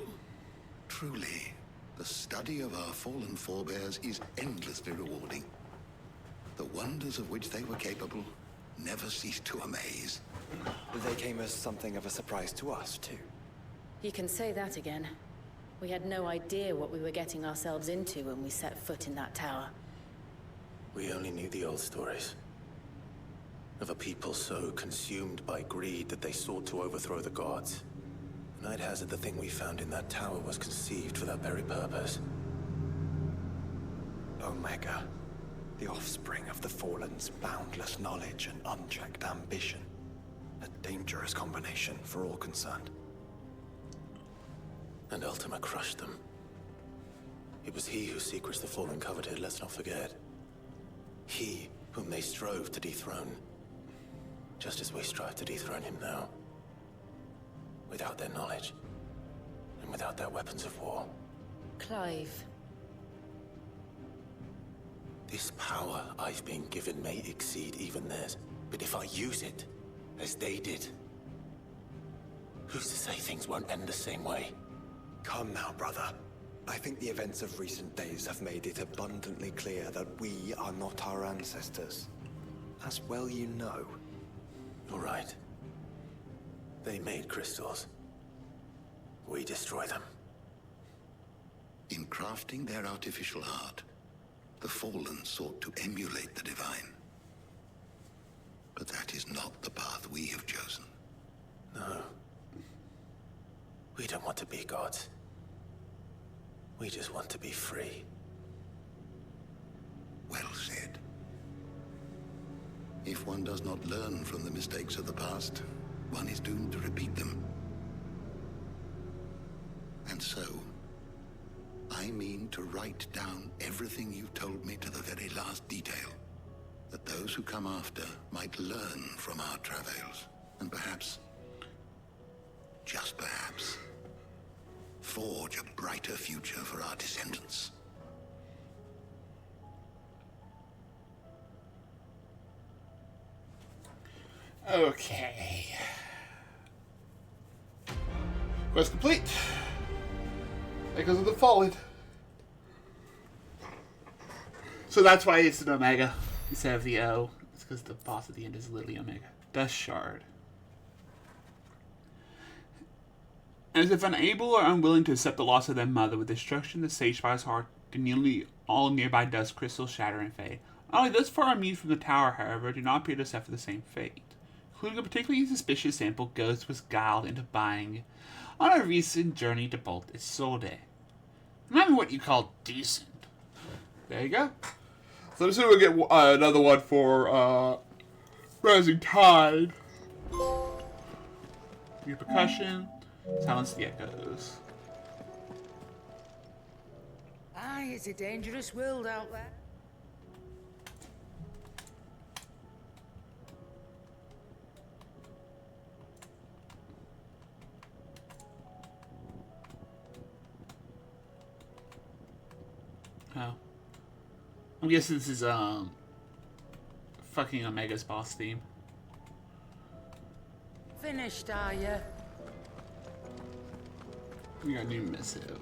Truly, the study of our fallen forebears is endlessly rewarding. The wonders of which they were capable never cease to amaze. They came as something of a surprise to us, too. You can say that again. We had no idea what we were getting ourselves into when we set foot in that tower. We only knew the old stories. Of a people so consumed by greed that they sought to overthrow the gods. And I'd hazard the thing we found in that tower was conceived for that very purpose. Omega. The offspring of the Fallen's boundless knowledge and unchecked ambition. A dangerous combination for all concerned. And Ultima crushed them. It was he whose secrets the Fallen coveted, let's not forget. He whom they strove to dethrone. Just as we strive to dethrone him now. Without their knowledge. And without their weapons of war. Clive. This power I've been given may exceed even theirs. But if I use it, as they did, who's to say things won't end the same way? Come now, brother. I think the events of recent days have made it abundantly clear that we are not our ancestors. As well you know. You're right. They made crystals. We destroy them. In crafting their artificial art, the Fallen sought to emulate the divine. But that is not the path we have chosen. No. We don't want to be gods. We just want to be free. Well said. If one does not learn from the mistakes of the past, one is doomed to repeat them. And so, I mean to write down everything you told me to the very last detail, that those who come after might learn from our travails, and perhaps, just perhaps, forge a brighter future for our descendants. Okay. Quest complete. Echoes of the Fallen. So that's why it's an Omega instead of the O. It's because the boss at the end is literally Omega. Dust Shard. As if unable or unwilling to accept the loss of their mother with destruction of the Sagefire's heart, and nearly all nearby dust crystals shatter and fade. Not only those far removed from the tower, however, do not appear to suffer the same fate. Including a particularly suspicious sample Ghost was guiled into buying on a recent journey to Bolt Isolde. Not even what you call decent. There you go. So I'm assuming we'll get another one for Rising Tide. Repercussion. Silence the echoes. Aye, it's a dangerous world out there. Oh. I'm guessing this is fucking Omega's boss theme. Finished, are you? We got a new missive.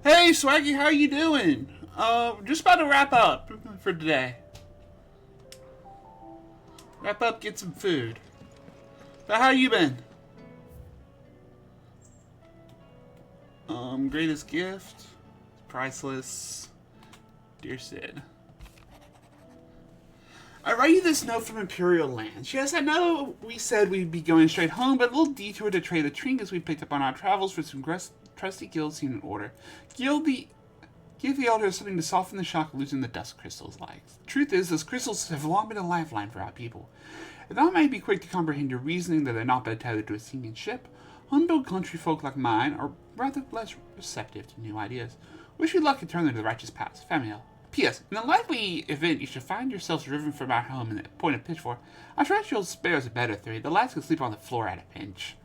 Hey Swaggy, how you doing? Just about to wrap up for today. Wrap up, get some food. But how you been? Greatest gift, priceless. Dear Sid. I write you this note from Imperial lands. Yes, I know we said we'd be going straight home, but a little detour to trade the trinkets we picked up on our travels for some trusty guilds seen in order. Give the elders something to soften the shock of losing the dust crystals like. The truth is, those crystals have long been a lifeline for our people. And though I may be quick to comprehend your reasoning that they're not better tethered to a sinking ship, unbuilt country folk like mine are rather less receptive to new ideas. Wish you luck in turning to the righteous path. Famiel. P.S. In the likely event you should find yourselves driven from our home in the point of pitchfork, I trust you'll spare us a better three. The lads can sleep on the floor at a pinch.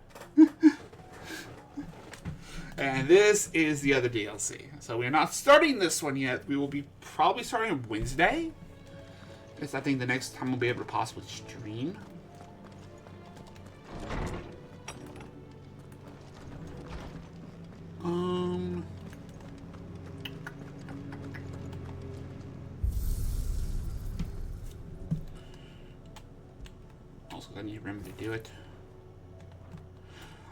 And this is the other DLC. So we're not starting this one yet. We will be probably starting on Wednesday. Because I think the next time we'll be able to possibly stream. Also, I need to remember to do it.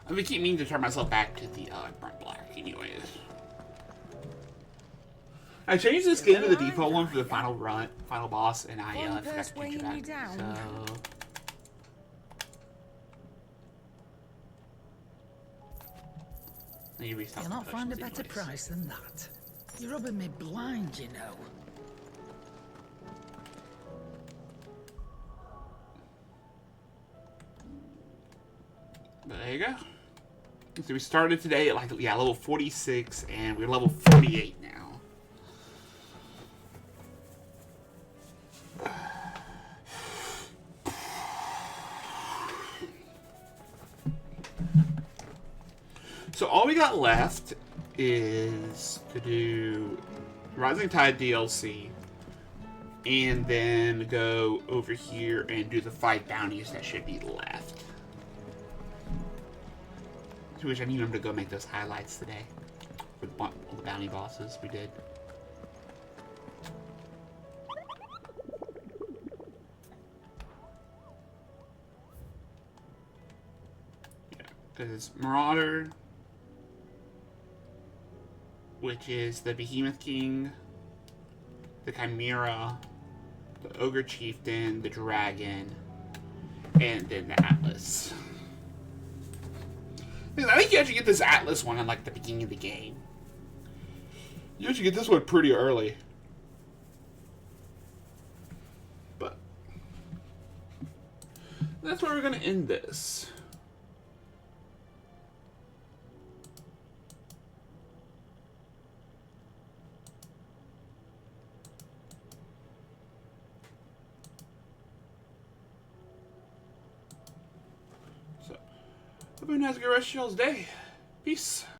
I keep meaning to turn myself back to the burnt black, anyways. I changed the skin to the default one for the final boss, and I forgot to change it back. So. You'll not find a better price than that. You're rubbing me blind, you know. But there you go. So we started today at level 46, and we're level 48 now. So all we got left is to do Rising Tide DLC, and then go over here and do the 5 bounties that should be left. To which I need them to go make those highlights today with all the bounty bosses we did. Yeah, because Marauder, which is the Behemoth King, the Chimera, the Ogre Chieftain, the Dragon, and then the Atlas. I think you actually get this Atlas one on the beginning of the game. You actually get this one pretty early. But that's where we're going to end this. Everyone has a good rest of y'all's day. Peace.